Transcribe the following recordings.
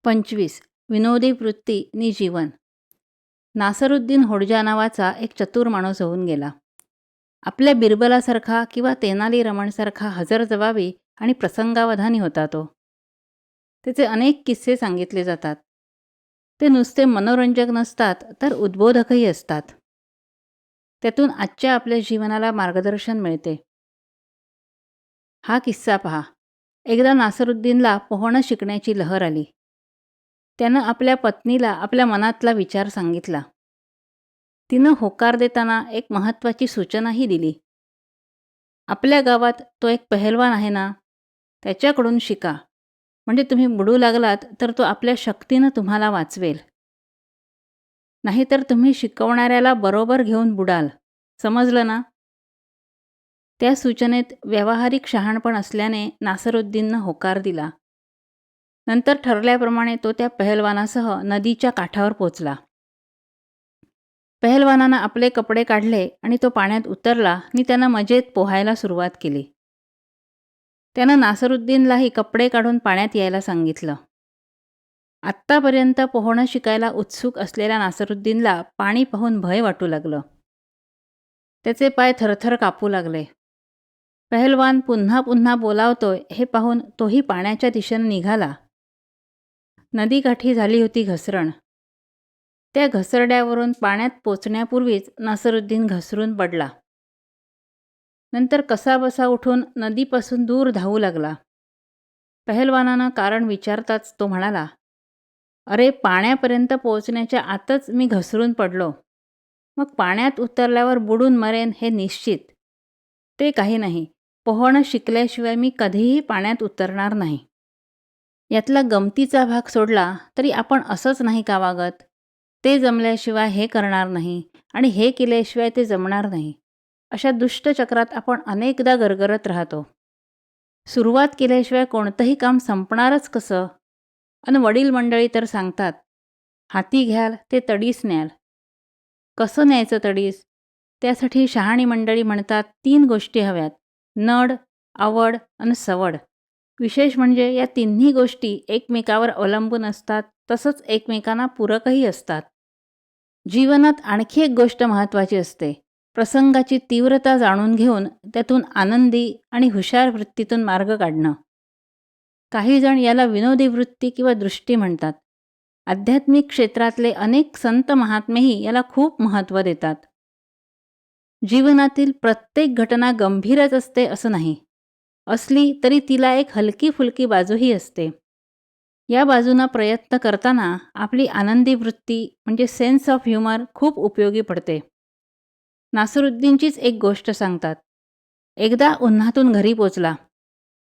25. विनोदी वृत्ती नि जीवन. नासरुद्दीन होडजा नावाचा एक चतुर माणूस होऊन गेला. आपल्या बिरबलासारखा किंवा तेनाली रमणसारखा हजरजबाबी आणि प्रसंगावधानी होता तो. त्याचे अनेक किस्से सांगितले जातात. ते नुसते मनोरंजक नसतात तर उद्बोधकही असतात. त्यातून आजच्या आपल्या जीवनाला मार्गदर्शन मिळते. हा किस्सा पहा. एकदा नासरुद्दीनला पोहणं शिकण्याची लहर आली. त्यानं आपल्या पत्नीला आपल्या मनातला विचार सांगितला. तिनं होकार देताना एक महत्त्वाची सूचनाही दिली. आपल्या गावात तो एक पहलवान आहे ना, त्याच्याकडून शिका. म्हणजे तुम्ही बुडू लागलात तर तो आपल्या शक्तीनं तुम्हाला वाचवेल. नाहीतर तुम्ही शिकवणाऱ्याला बरोबर घेऊन बुडाल. समजलं ना? त्या सूचनेत व्यावहारिक शहाणपण असल्याने नासरुद्दीननं होकार दिला. नंतर ठरल्याप्रमाणे तो त्या पहलवानासह नदीच्या काठावर पोचला. पहलवानानं आपले कपडे काढले आणि तो पाण्यात उतरला आणि त्यानं मजेत पोहायला सुरुवात केली. त्यानं नासरुद्दीनलाही कपडे काढून पाण्यात यायला सांगितलं. आत्तापर्यंत पोहणं शिकायला उत्सुक असलेल्या नासरुद्दीनला पाणी पाहून भय वाटू लागलं. त्याचे पाय थरथर कापू लागले. पहलवान पुन्हा पुन्हा बोलावतोय हे पाहून तोही पाण्याच्या दिशेनं निघाला. नदीकाठी झाली होती घसरण. त्या घसरड्यावरून पाण्यात पोचण्यापूर्वीच नासरुद्दीन घसरून पडला. नंतर कसाबसा उठून नदीपासून दूर धावू लागला. पहलवानानं कारण विचारताच तो म्हणाला, "अरे, पाण्यापर्यंत पोचण्याच्या आतच मी घसरून पडलो. मग पाण्यात उतरल्यावर बुडून मरेन हे निश्चित. ते काही नाही, पोहणं शिकल्याशिवाय मी कधीही पाण्यात उतरणार नाही." यातला गमतीचा भाग सोडला तरी आपण असंच नाही का वागत? ते जमल्याशिवाय हे करणार नाही आणि हे केल्याशिवाय ते जमणार नाही. अशा दुष्ट चक्रात आपण अनेकदा गरगरत राहतो. सुरुवात केल्याशिवाय कोणतंही काम संपणारच कसं? अन वडील मंडळी तर सांगतात, हाती घ्याल ते तडीस न्याल. कसं न्यायचं तडीस? त्यासाठी शहाणी मंडळी म्हणतात 3 गोष्टी हव्यात: नड, आवड आणि सवड. विशेष म्हणजे या तिन्ही गोष्टी एकमेकावर अवलंबून असतात, तसंच एकमेकांना पूरकही असतात. जीवनात आणखी एक गोष्ट महत्त्वाची असते. प्रसंगाची तीव्रता जाणून घेऊन त्यातून आनंदी आणि हुशार वृत्तीतून मार्ग काढणं. काही जण याला विनोदी वृत्ती किंवा दृष्टी म्हणतात. आध्यात्मिक क्षेत्रातले अनेक संत महात्मेही याला खूप महत्त्व देतात. जीवनातील प्रत्येक घटना गंभीरच असते असं नाही. असली तरी तिला एक हलकी फुलकी बाजूही असते. या बाजूनं प्रयत्न करताना आपली आनंदी वृत्ती म्हणजे सेन्स ऑफ ह्युमर खूप उपयोगी पडते. नासरुद्दीनचीच एक गोष्ट सांगतात. एकदा उन्हातून घरी पोचला.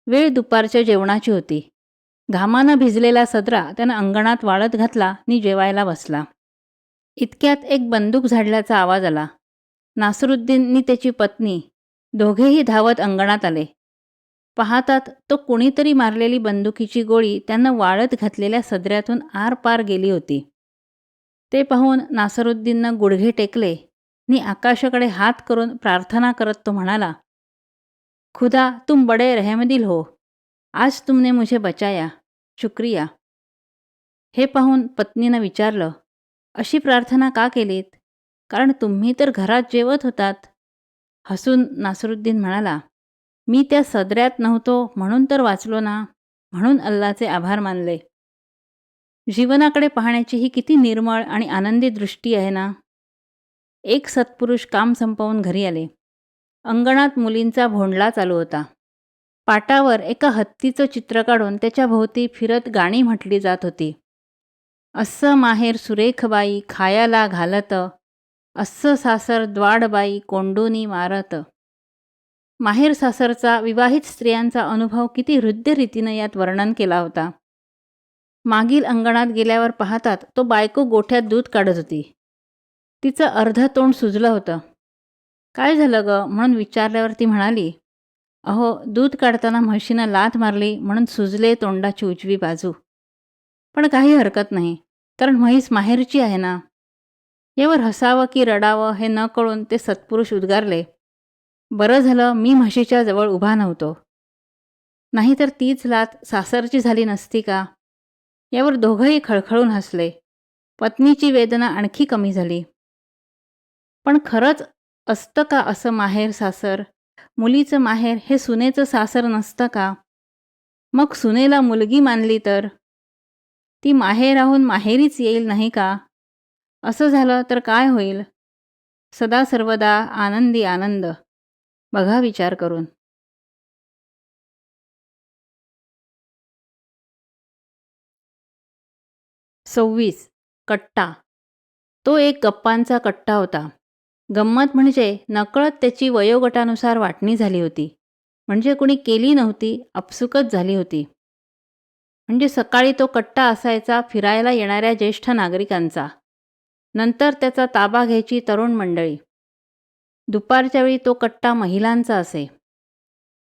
वेळ दुपारच्या जेवणाची होती. घामानं भिजलेला सदरा त्यानं अंगणात वाळत घातला आणि जेवायला बसला. इतक्यात एक बंदूक झाडल्याचा आवाज आला. नासरुद्दीन त्याची पत्नी दोघेही धावत अंगणात आले. पाहतात तो कुणीतरी मारलेली बंदुकीची गोळी त्यानं वाळत घातलेल्या सदऱ्यातून आरपार गेली होती. ते पाहून नासरुद्दीननं गुडघे टेकले आणि आकाशाकडे हात करून प्रार्थना करत तो म्हणाला, "खुदा, तुम बडे रहमदिल हो. आज तुमने मुझे बचाया. शुक्रिया." हे पाहून पत्नीनं विचारलं, "अशी प्रार्थना का केलीत? कारण तुम्ही तर घरात जेवत होतात." हसून नासरुद्दीन म्हणाला, "मी त्या सदऱ्यात नव्हतो म्हणून तर वाचलो ना. म्हणून अल्लाचे आभार मानले." जीवनाकडे पाहण्याची ही किती निर्मळ आणि आनंदी दृष्टी आहे ना. एक सत्पुरुष काम संपवून घरी आले. अंगणात मुलींचा भोंडला चालू होता. पाटावर एका हत्तीचं चित्र काढून त्याच्या भोवती फिरत गाणी म्हटली जात होती. अस्सं माहेर सुरेखबाई खायाला घालत, अस्सं सासर द्वाडबाई कोंडूनी मारत. माहेर सासरचा विवाहित स्त्रियांचा अनुभव किती हृद्य रीतीनं यात वर्णन केला होता. मागील अंगणात गेल्यावर पाहतात तो बायको गोठ्यात दूध काढत होती. तिचं अर्ध तोंड सुजलं होतं. "काय झालं गं?" म्हणून विचारल्यावर ती म्हणाली, "अहो, दूध काढताना म्हशीनं लाथ मारली म्हणून सुजले तोंडाची उजवी बाजू. पण काही हरकत नाही, कारण म्हैस माहेरची आहे ना." यावर हसावं की रडावं हे न कळून ते सत्पुरुष उद्गारले, "बरं झालं मी म्हशीच्या जवळ उभा नव्हतो. नाहीतर तीच लाथ सासरची झाली नसती का?" यावर दोघंही खळखळून हसले. पत्नीची वेदना आणखी कमी झाली. पण खरंच असतं का असं माहेर सासर? मुलीचं माहेर हे सुनेचं सासर नसतं का? मग सुनेला मुलगी मानली तर ती माहेराहून माहेरीच येईल नाही का? असं झालं तर काय होईल? सदा सर्वदा आनंदी आनंद. बघा विचार करून. 26. कट्टा. तो एक गप्पांचा कट्टा होता. गंमत म्हणजे नकळत त्याची वयोगटानुसार वाटणी झाली होती. म्हणजे कुणी केली नव्हती, आपसुकच झाली होती. म्हणजे सकाळी तो कट्टा असायचा फिरायला येणाऱ्या ज्येष्ठ नागरिकांचा. नंतर त्याचा ताबा घ्यायची तरुण मंडळी. दुपारच्या वेळी तो कट्टा महिलांचा असे.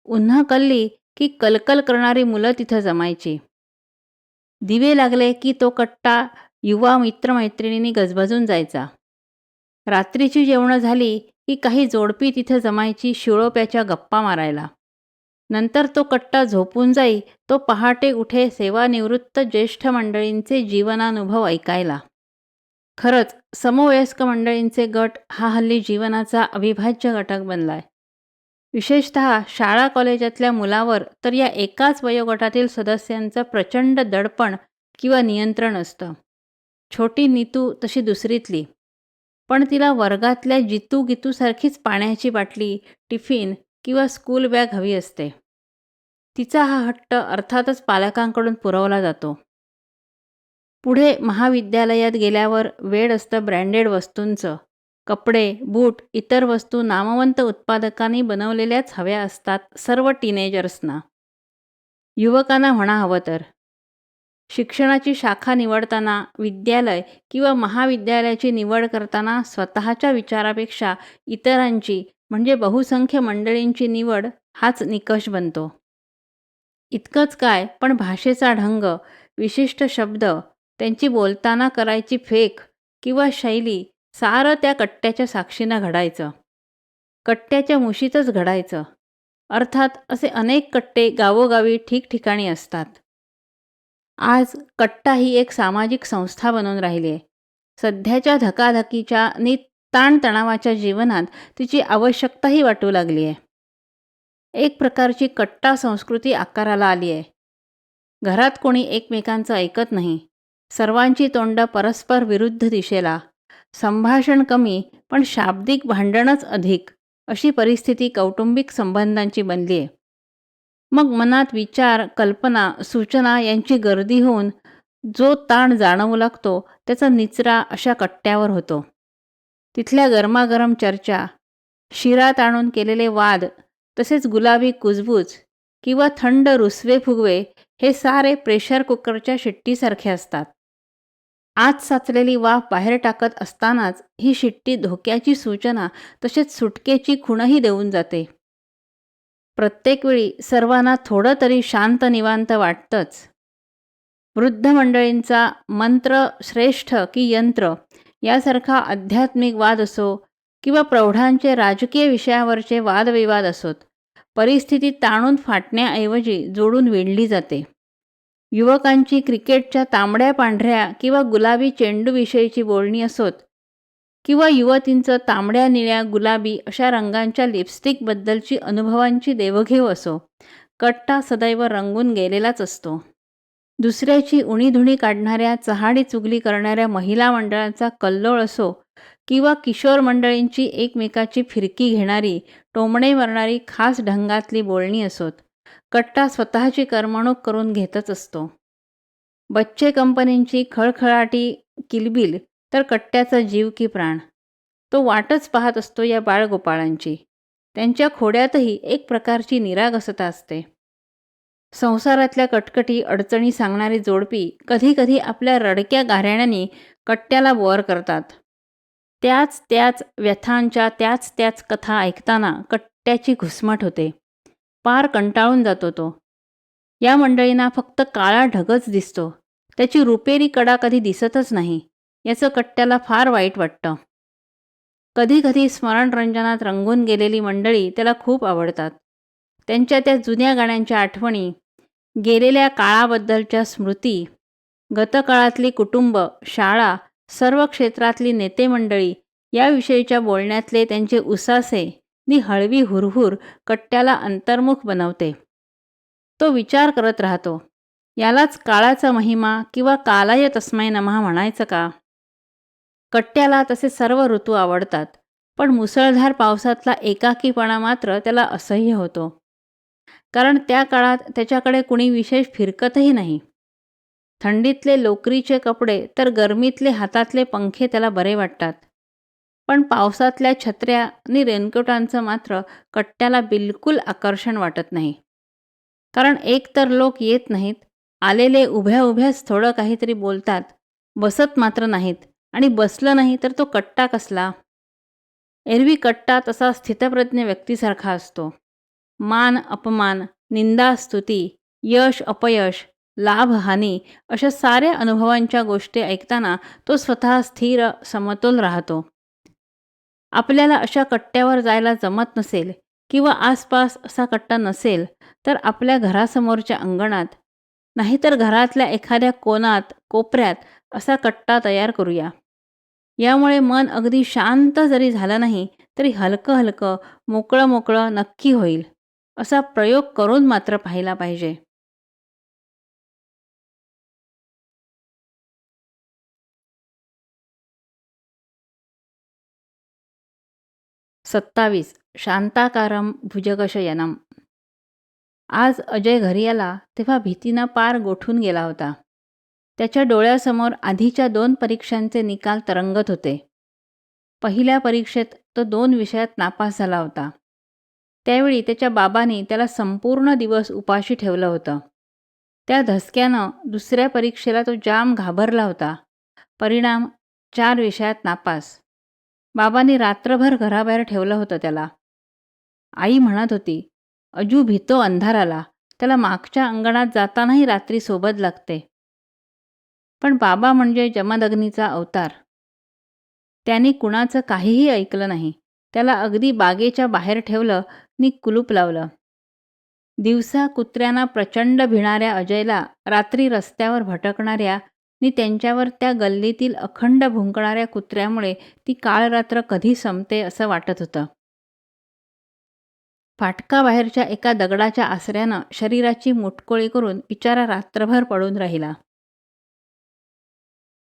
उन्हा कल्ली की कलकल करणारी मुलं तिथं जमायची. दिवे लागले की तो कट्टा युवा मित्रमैत्रिणींनी गजबजून जायचा. रात्रीची जेवणं झाली की काही जोडपी तिथं जमायची शिळोप्याच्या गप्पा मारायला. नंतर तो कट्टा झोपून जाई तो पहाटे उठे सेवानिवृत्त ज्येष्ठ मंडळींचे जीवनानुभव ऐकायला. खरंच समवयस्क मंडळींचे गट हा हल्ली जीवनाचा अविभाज्य घटक बनलाय. विशेषतः शाळा कॉलेजातल्या मुलावर तर या एकाच वयोगटातील सदस्यांचं प्रचंड दडपण किंवा नियंत्रण असतं. छोटी नीतू तशी दुसरीतली. पण तिला वर्गातल्या जितू गितूसारखीच पाण्याची बाटली, टिफिन किंवा स्कूल बॅग हवी असते. तिचा हा हट्ट अर्थातच पालकांकडून पुरवला जातो. पुढे महाविद्यालयात गेल्यावर वेड असतं ब्रँडेड वस्तूंचं. कपडे, बूट, इतर वस्तू नामवंत उत्पादकांनी बनवलेल्याच हव्या असतात सर्व टीनेजर्सना. युवकांना म्हणा हवं तर. शिक्षणाची शाखा निवडताना, विद्यालय किंवा महाविद्यालयाची निवड करताना स्वतःच्या विचारापेक्षा इतरांची म्हणजे बहुसंख्य मंडळींची निवड हाच निकष बनतो. इतकंच काय, पण भाषेचा ढंग, विशिष्ट शब्द, त्यांची बोलताना करायची फेक किंवा शैली सारं त्या कट्ट्याच्या साक्षीनं घडायचं. कट्ट्याच्या मुशीतच घडायचं. अर्थात असे अनेक कट्टे गावोगावी ठिकठिकाणी असतात. आज कट्टा ही एक सामाजिक संस्था बनून राहिली आहे. सध्याच्या धकाधकीच्या आणि ताणतणावाच्या जीवनात तिची आवश्यकताही वाटू लागली आहे. एक प्रकारची कट्टा संस्कृती आकाराला आली आहे. घरात कोणी एकमेकांचं ऐकत नाही. सर्वांची तोंडं परस्पर विरुद्ध दिशेला. संभाषण कमी पण शाब्दिक भांडणच अधिक अशी परिस्थिती कौटुंबिक संबंधांची बनली आहे. मग मनात विचार, कल्पना, सूचना यांची गर्दी होऊन जो ताण जाणवू लागतो त्याचा निचरा अशा कट्ट्यावर होतो. तिथल्या गरमागरम चर्चा, शिरात आणून केलेले वाद, तसेच गुलाबी कुजबूज किंवा थंड रुसवे फुगवे हे सारे प्रेशर कुकरच्या शिट्टीसारखे असतात. आत साचलेली वाफ बाहेर टाकत असतानाच ही शिट्टी धोक्याची सूचना तसेच सुटकेची खुणही देऊन जाते. प्रत्येक वेळी सर्वांना थोडं तरी शांत निवांत वाटतंच. वृद्ध मंडळींचा मंत्र श्रेष्ठ की यंत्र यासारखा आध्यात्मिक वाद असो किंवा प्रौढांचे राजकीय विषयावरचे वादविवाद असोत, परिस्थिती ताणून फाटण्याऐवजी जोडून विणली जाते. युवकांची क्रिकेटच्या तांबड्या पांढऱ्या किंवा गुलाबी चेंडूविषयीची बोलणी असोत किंवा युवतींचं तांबड्या निळ्या गुलाबी अशा रंगांच्या लिपस्टिकबद्दलची अनुभवांची देवघेव असो, कट्टा सदैव रंगून गेलेलाच असतो. दुसऱ्याची उणीधुणी काढणाऱ्या चहाडी चुगली करणाऱ्या महिला मंडळांचा कल्लोळ असो किंवा किशोर मंडळींची एकमेकाची फिरकी घेणारी टोमणे मारणारी खास ढंगातली बोलणी असोत, कट्टा स्वतःची करमणूक करून घेतच असतो. बच्चे कंपनींची खळखळाटी किलबिल तर कट्ट्याचा जीव की प्राण. तो वाटच पाहत असतो या बाळगोपाळांची. त्यांच्या खोड्यातही एक प्रकारची निरागसता असते. संसारातल्या कटकटी अडचणी सांगणारी जोडपी कधी कधी आपल्या रडक्या गाऱ्हाण्याने कट्ट्याला बोअर करतात. त्याच त्याच व्यथांच्या त्याच त्याच कथा ऐकताना कट्ट्याची घुसमट होते. पार कंटाळून जातो तो. या मंडळींना फक्त काळा ढगच दिसतो. त्याची रुपेरी कडा कधी दिसतच नाही. याचं कट्ट्याला फार वाईट वाटतं. कधी कधी स्मरणरंजनात रंगून गेलेली मंडळी त्याला खूप आवडतात. त्यांच्या त्या जुन्या गाण्यांच्या आठवणी, गेलेल्या काळाबद्दलच्या स्मृती, गतकाळातली कुटुंब, शाळा, सर्व क्षेत्रातली नेतेमंडळी याविषयीच्या बोलण्यातले त्यांचे उसासे नि हळवी हुरहुर कट्ट्याला अंतर्मुख बनवते. तो विचार करत राहतो, यालाच काळाचा महिमा किंवा कालाय तस्मै नमः म्हणायचं का? कट्ट्याला तसे सर्व ऋतू आवडतात, पण मुसळधार पावसातला एकाकीपणा मात्र त्याला असह्य होतो. कारण त्या काळात त्याच्याकडे कुणी विशेष फिरकतही नाही. थंडीतले लोकरीचे कपडे तर गरमीतले हातातले पंखे त्याला बरे वाटतात. पण पावसातल्या छत्र्या आणि रेनकोटांचं मात्र कट्ट्याला बिलकुल आकर्षण वाटत नाही. कारण एकतर लोक येत नाहीत, आलेले उभ्या उभ्याच थोडं काहीतरी बोलतात, बसत मात्र नाहीत, आणि बसलं नाही तर तो कट्टा कसला? एरवी कट्टा तसा स्थितप्रज्ञ व्यक्तीसारखा असतो. मान अपमान, निंदा स्तुती, यश अपयश, लाभ हानी अशा साऱ्या अनुभवांच्या गोष्टी ऐकताना तो स्वतः स्थिर समतोल राहतो. आपल्याला अशा कट्ट्यावर जायला जमत नसेल किंवा आसपास असा कट्टा नसेल तर आपल्या घरासमोरच्या अंगणात, नाहीतर घरातल्या एखाद्या कोनात कोपऱ्यात असा कट्टा तयार करूया. यामुळे मन अगदी शांत जरी झालं नाही तरी हलकं हलकं, मोकळं मोकळं नक्की होईल. असा प्रयोग करून मात्र पाहिला पाहिजे. 27. शांताकारं भुजगशयनं. आज अजय घरी आला तेव्हा भीतीनं पार गोठून गेला होता. त्याच्या डोळ्यासमोर आधीच्या 2 परीक्षांचे निकाल तरंगत होते. पहिल्या परीक्षेत तो 2 विषयात नापास झाला होता. त्यावेळी त्याच्या बाबांनी त्याला संपूर्ण दिवस उपाशी ठेवलं होतं. त्या धसक्यानं दुसऱ्या परीक्षेला तो जाम घाबरला होता. परिणाम 4 विषयात नापास. बाबांनी रात्रभर घराबाहेर ठेवलं होतं त्याला. आई म्हणत होती, अजू भितो अंधाराला, त्याला मागच्या अंगणात जातानाही रात्री सोबत लागते. पण बाबा म्हणजे जमदग्नीचा अवतार. त्यांनी कुणाचं काहीही ऐकलं नाही. त्याला अगदी बागेच्या बाहेर ठेवलं नि कुलूप लावलं. दिवसा कुत्र्यांना प्रचंड भिणाऱ्या अजयला रात्री रस्त्यावर भटकणाऱ्या नि त्यांच्यावर त्या गल्लीतील अखंड भुंकणाऱ्या कुत्र्यामुळे ती काळरात्र कधी संपते असं वाटत होतं. फाटकाबाहेरच्या एका दगडाच्या आसऱ्यानं शरीराची मुटकोळी करून बिचारा रात्रभर पडून राहिला.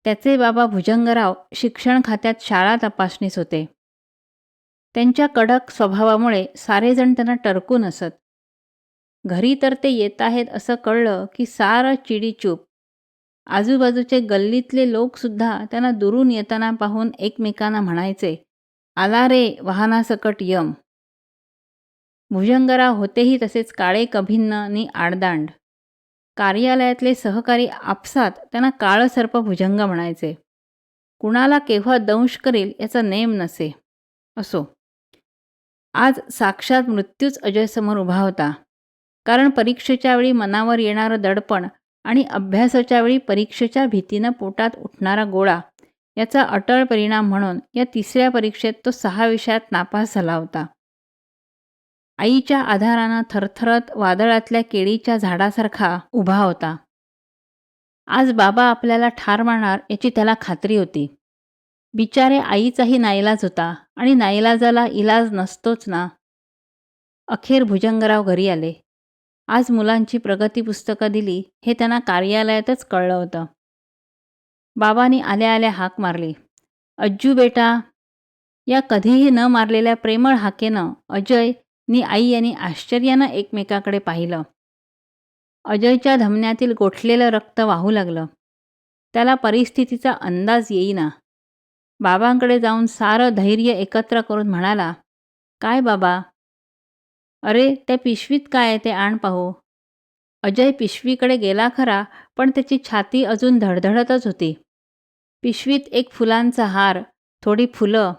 त्याचे बाबा भुजंगराव शिक्षण खात्यात शाळा तपासणीस होते. त्यांच्या कडक स्वभावामुळे सारेजण त्यांना टरकून असत. घरी तर ते येत आहेत असं कळलं की सारं चिडीचूप. आजूबाजूचे गल्लीतले लोकसुद्धा त्यांना दुरून येताना पाहून एकमेकांना म्हणायचे, आला रे वाहनासकट यम. भुजंगराव होतेही तसेच काळे कभिन्न नि आडदांड. कार्यालयातले सहकारी आपसात त्यांना काळसर्प भुजंग म्हणायचे. कुणाला केव्हा दंश करेल याचा नेम नसे. असो, आज साक्षात मृत्यूच अजयसमोर उभा होता. कारण परीक्षेच्या वेळी मनावर येणारं दडपण आणि अभ्यासाच्या वेळी परीक्षेच्या भीतीनं पोटात उठणारा गोळा याचा अटळ परिणाम म्हणून या 3ऱ्या परीक्षेत तो 6 विषयात नापास झाला होता. आईच्या आधारानं थरथरत वादळातल्या केळीच्या झाडासारखा उभा होता. आज बाबा आपल्याला ठार मारणार याची त्याला खात्री होती. बिचारे आईचाही नाईलाज होता आणि नाईलाजाला इलाज नसतोच ना. अखेर भुजंगराव घरी आले. आज मुलांची प्रगती पुस्तकं दिली हे त्यांना कार्यालयातच कळलं होतं. बाबांनी आल्या आल्या हाक मारली, अज्जू बेटा. या कधीही न मारलेल्या प्रेमळ हाकेनं अजय नि आई यांनी आश्चर्यानं एकमेकाकडे पाहिलं. अजयच्या धमन्यातील गोठलेलं रक्त वाहू लागलं. त्याला परिस्थितीचा अंदाज येईना. बाबांकडे जाऊन सारं धैर्य एकत्र करून म्हणाला, काय बाबा? अरे त्या पिशवीत काय आहे ते आण पाहू. अजय पिशवीकडे गेला खरा, पण त्याची छाती अजून धडधडतच होती. पिशवीत एक फुलांचा हार, थोडी फुलं,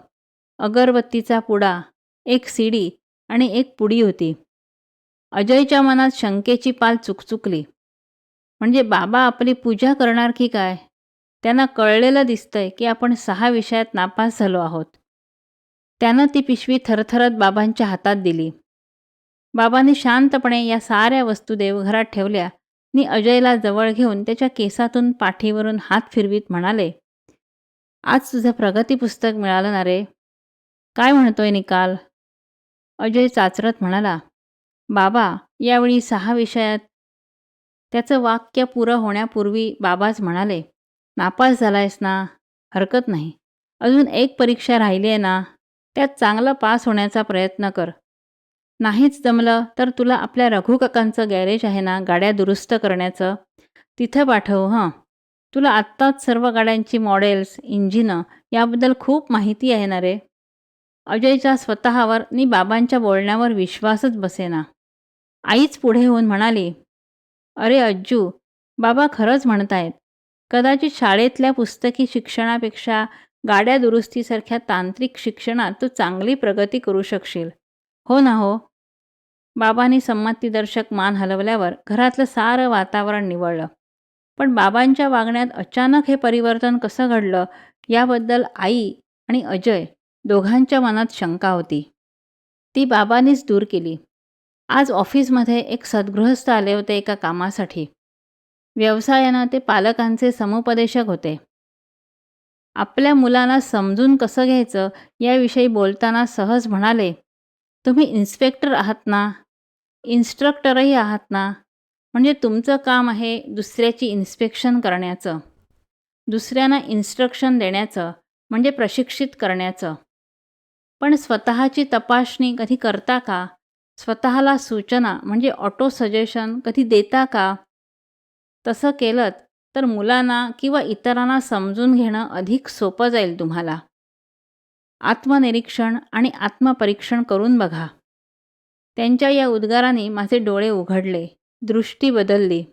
अगरबत्तीचा पुडा, एक सीडी आणि एक पुडी होती. अजयच्या मनात शंकेची पाल चुकचुकली. म्हणजे बाबा आपली पूजा करणार की काय? त्यांना कळलेलं दिसतंय की आपण 6 विषयात नापास झालो आहोत. त्यानं ती पिशवी थरथरत बाबांच्या हातात दिली. बाबांनी शांतपणे या साऱ्या वस्तू देवघरात ठेवल्या नी अजयला जवळ घेऊन त्याच्या केसातून पाठीवरून हात फिरवीत म्हणाले, आज तुझं प्रगती पुस्तक मिळालं ना रे? काय म्हणतोय निकाल? अजय चाचरत म्हणाला, बाबा, यावेळी 6 विषयात. त्याचं वाक्य पुरं होण्यापूर्वी बाबाच म्हणाले, नापास झालायस ना? हरकत नाही. अजून एक परीक्षा राहिली आहे ना? त्यात चांगलं पास होण्याचा प्रयत्न कर. नाहीच जमलं तर तुला आपल्या रघु काकांचं गॅरेज आहे ना गाड्या दुरुस्त करण्याचं, तिथं पाठव हं. तुला आत्ताच सर्व गाड्यांची मॉडेल्स, इंजिनं याबद्दल खूप माहिती आहे ना रे? अजयच्या स्वतःवर नी बाबांच्या बोलण्यावर विश्वासच बसेना. आईच पुढे होऊन म्हणाली, अरे अज्जू, बाबा खरंच म्हणतायत. कदाचित शाळेतल्या पुस्तकी शिक्षणापेक्षा गाड्या दुरुस्तीसारख्या तांत्रिक शिक्षणात तू चांगली प्रगती करू शकशील. हो ना हो? बाबांनी संमतीदर्शक मान हलवल्यावर घरातलं सारं वातावरण निवळलं. पण बाबांच्या वागण्यात अचानक हे परिवर्तन कसं घडलं याबद्दल आई आणि अजय दोघांच्या मनात शंका होती. ती बाबांनीच दूर केली. आज ऑफिसमध्ये एक सद्गृहस्थ आले होते एका कामासाठी. व्यवसायानं ते पालकांचे समुपदेशक होते. आपल्या मुलांना समजून कसं घ्यायचं याविषयी बोलताना सहज म्हणाले, तुम्ही इन्स्पेक्टर आहात ना? इन्स्ट्रक्टरही आहात ना? म्हणजे तुमचं काम आहे दुसऱ्याची इन्स्पेक्शन करण्याचं, दुसऱ्यांना इन्स्ट्रक्शन देण्याचं, म्हणजे प्रशिक्षित करण्याचं. पण स्वतःची तपासणी कधी करता का? स्वतःला सूचना म्हणजे ऑटो सजेशन कधी देता का? तसं केलंत तर मुलांना किंवा इतरांना समजून घेणं अधिक सोपं जाईल तुम्हाला. आत्मनिरीक्षण आणि आत्मपरीक्षण करून बघा. त्यांच्या या उद्गाराने माझे डोळे उघडले, दृष्टी बदलली.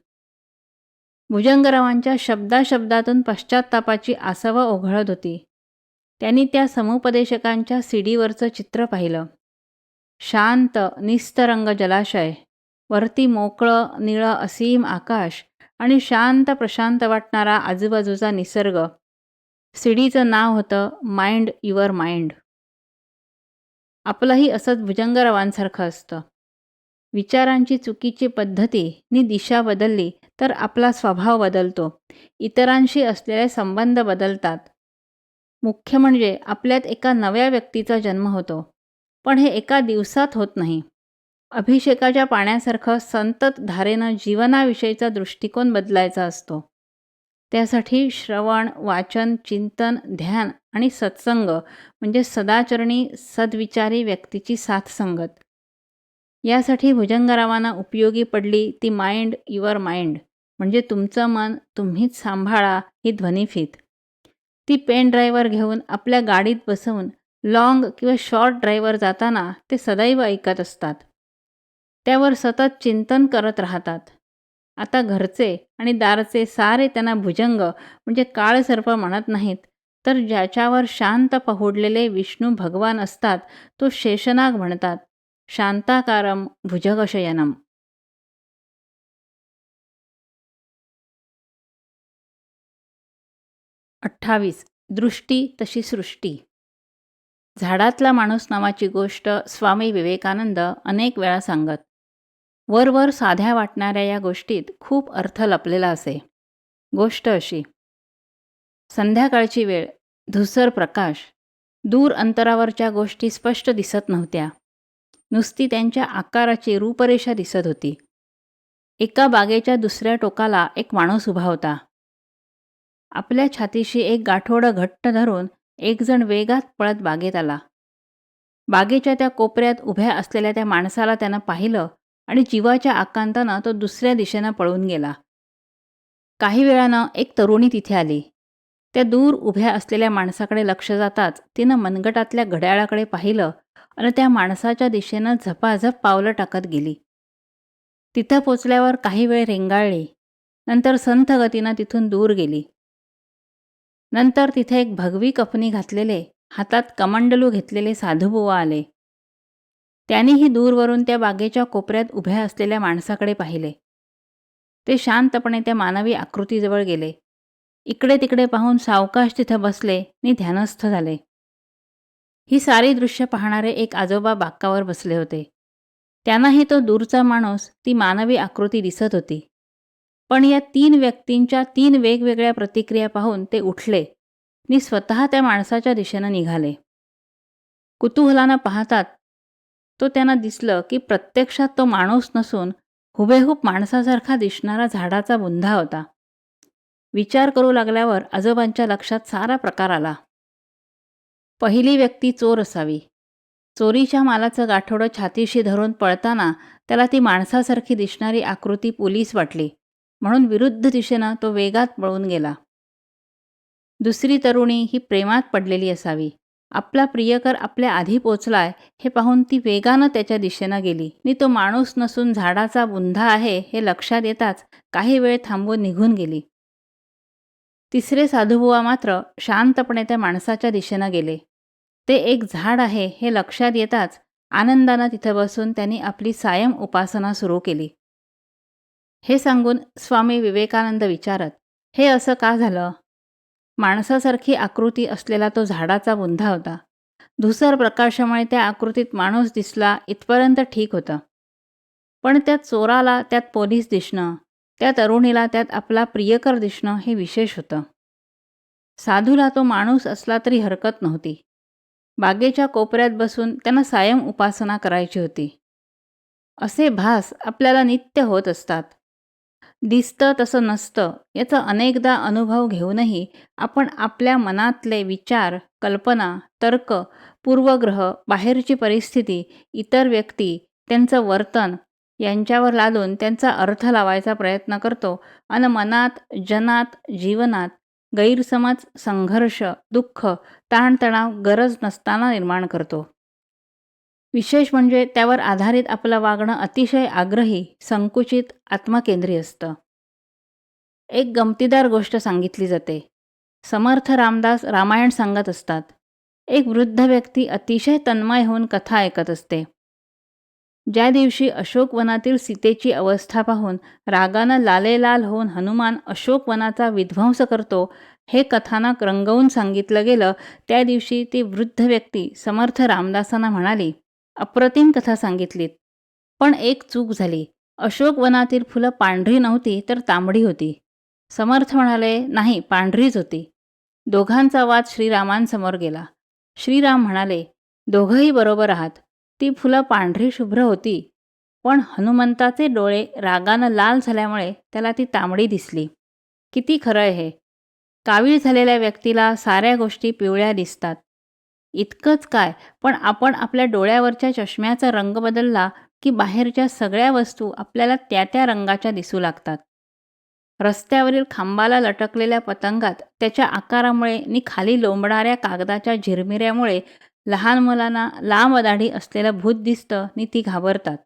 भुजंगरावांच्या शब्दाशब्दातून पश्चात्तापाची आसवं ओघळत होती. त्यांनी त्या समुपदेशकांच्या सीडीवरचं चित्र पाहिलं. शांत निस्तरंग जलाशय, वरती मोकळं निळं असीम आकाश आणि शांत प्रशांत वाटणारा आजूबाजूचा निसर्ग. सीडीचं नाव होतं माइंड युअर माइंड. आपलंही असंच भुजंगरावांसारखं असतं. विचारांची चुकीची पद्धती नी दिशा बदलली तर आपला स्वभाव बदलतो, इतरांशी असलेले संबंध बदलतात. मुख्य म्हणजे आपल्यात एका नव्या व्यक्तीचा जन्म होतो. पण हे एका दिवसात होत नाही. अभिषेकाच्या पाण्यासारखं संतत धारेनं जीवनाविषयीचा दृष्टिकोन बदलायचा असतो. त्यासाठी श्रवण, वाचन, चिंतन, ध्यान आणि सत्संग म्हणजे सदाचरणी सद्विचारी व्यक्तीची साथसंगत. यासाठी भुजंगरावांना उपयोगी पडली ती माइंड युअर माइंड म्हणजे तुमचं मन तुम्हीच सांभाळा ही ध्वनिफीत. ती पेन ड्राईव्हर घेऊन आपल्या गाडीत बसवून लाँग किंवा शॉर्ट ड्राईव्हवर जाताना ते सदैव ऐकत असतात. त्यावर सतत चिंतन करत राहतात. आता घरचे आणि दारचे सारे त्यांना भुजंग म्हणजे काळसर्प म्हणत नाहीत, तर ज्याच्यावर शांत पहुडलेले विष्णू भगवान असतात तो शेषनाग म्हणतात. शांताकारम भुजगशयनम. 28. दृष्टी तशी सृष्टी. झाडातला माणूस नावाची गोष्ट स्वामी विवेकानंद अनेक वेळा सांगत. वरवर साध्या वाटणाऱ्या या गोष्टीत खूप अर्थ लपलेला असे. गोष्ट अशी. संध्याकाळची वेळ, धुसर प्रकाश. दूर अंतरावरच्या गोष्टी स्पष्ट दिसत नव्हत्या. नुसती त्यांच्या आकाराची रूपरेषा दिसत होती. एका बागेच्या दुसऱ्या टोकाला एक माणूस उभा होता. आपल्या छातीशी एक गाठोडं घट्ट धरून एक जण वेगात पळत बागेत आला. बागेच्या त्या कोपऱ्यात उभ्या असलेल्या त्या माणसाला त्यानं पाहिलं आणि जीवाच्या आकांतानं तो दुसऱ्या दिशेनं पळून गेला. काही वेळानं एक तरुणी तिथे आली. त्या दूर उभ्या असलेल्या माणसाकडे लक्ष जाताच तिनं मनगटातल्या घड्याळाकडे पाहिलं आणि त्या माणसाच्या दिशेनं झपाझप पावलं टाकत गेली. तिथं पोचल्यावर काही वेळ रेंगाळली. नंतर संथ गतीनं तिथून दूर गेली. नंतर तिथे एक भगवी कफनी घातलेले, हातात कमंडलू घेतलेले साधूबुवा आले. त्यांनीही दूरवरून त्या बागेच्या कोपऱ्यात उभ्या असलेल्या माणसाकडे पाहिले. ते शांतपणे त्या मानवी आकृतीजवळ गेले. इकडे तिकडे पाहून सावकाश तिथं बसले आणि ध्यानस्थ झाले. ही सारी दृश्य पाहणारे एक आजोबा बाकावर बसले होते. त्यांनाही तो दूरचा माणूस, ती मानवी आकृती दिसत होती. पण या 3 व्यक्तींच्या 3 वेगवेगळ्या प्रतिक्रिया पाहून ते उठले आणि स्वतः त्या माणसाच्या दिशेनं निघाले. कुतूहलानं पाहतात तो त्यांना दिसलं की प्रत्यक्षात तो माणूस नसून हुबेहूब माणसासारखा दिसणारा झाडाचा बुंधा होता. विचार करू लागल्यावर आजोबांच्या लक्षात सारा प्रकार आला. पहिली व्यक्ती चोर असावी. चोरीच्या मालाचं गाठोडं छातीशी धरून पळताना त्याला ती माणसासारखी दिसणारी आकृती पोलीस वाटली, म्हणून विरुद्ध दिशेनं तो वेगात पळून गेला. दुसरी तरुणी ही प्रेमात पडलेली असावी. आपला प्रियकर आपल्या आधी पोचलाय हे पाहून ती वेगानं त्याच्या दिशेनं गेली आणि तो माणूस नसून झाडाचा बुंधा आहे हे लक्षात येताच काही वेळ थांबून निघून गेली. तिसरे साधुबुवा मात्र शांतपणे त्या माणसाच्या दिशेनं गेले. ते एक झाड आहे हे लक्षात येताच आनंदानं तिथं बसून त्यांनी आपली सायं उपासना सुरू केली. हे सांगून स्वामी विवेकानंद विचारत, हे असं का झालं? माणसासारखी आकृती असलेला तो झाडाचा बुंधा होता. धुसर प्रकाशामुळे त्या आकृतीत माणूस दिसला इथपर्यंत ठीक होतं. पण त्या चोराला त्यात पोलीस दिसणं, त्या तरुणीला त्यात आपला प्रियकर दिसणं हे विशेष होतं. साधूला तो माणूस असला तरी हरकत नव्हती. बागेच्या कोपऱ्यात बसून त्यांना सायं उपासना करायची होती. असे भास आपल्याला नित्य होत असतात. दिसतं तसं नसतं याचा अनेकदा अनुभव घेऊनही आपण आपल्या मनातले विचार, कल्पना, तर्क, पूर्वग्रह, बाहेरची परिस्थिती, इतर व्यक्ती, त्यांचं वर्तन यांच्यावर लादून त्यांचा अर्थ लावायचा प्रयत्न करतो आणि मनात, जनात, जीवनात गैरसमज, संघर्ष, दुःख, ताणतणाव गरज नसताना निर्माण करतो. विशेष म्हणजे त्यावर आधारित आपलं वागणं अतिशय आग्रही, संकुचित, आत्मकेंद्री असतं. एक गमतीदार गोष्ट सांगितली जाते. समर्थ रामदास रामायण सांगत असतात. एक वृद्ध व्यक्ती अतिशय तन्मय होऊन कथा ऐकत असते. ज्या दिवशी अशोकवनातील सीतेची अवस्था पाहून रागानं लालेलाल होऊन हनुमान अशोकवनाचा विध्वंस करतो हे कथानक रंगवून सांगितलं गेलं, त्या दिवशी ती वृद्ध व्यक्ती समर्थ रामदासांना म्हणाली, अप्रतिम कथा सांगितलीत, पण एक चूक झाली. अशोकवनातील फुलं पांढरी नव्हती तर तांबडी होती. समर्थ म्हणाले, नाही, पांढरीच होती. दोघांचा वाद श्रीरामांसमोर गेला. श्रीराम म्हणाले, दोघंही बरोबर आहात. ती फुलं पांढरी शुभ्र होती, पण हनुमंताचे डोळे रागानं लाल झाल्यामुळे त्याला ती तांबडी दिसली. किती खरं आहे हे. कावीळ झालेल्या व्यक्तीला साऱ्या गोष्टी पिवळ्या दिसतात. इतकंच काय, पण आपण आपल्या डोळ्यावरच्या चष्म्याचा रंग बदलला की बाहेरच्या सगळ्या वस्तू आपल्याला त्या त्या रंगाच्या दिसू लागतात. रस्त्यावरील खांबाला लटकलेल्या पतंगात त्याच्या आकारामुळे आणि खाली लोंबणाऱ्या कागदाच्या झिरमिऱ्यामुळे लहान मुलांना लांब दाढी असलेलं भूत दिसतं आणि ती घाबरतात.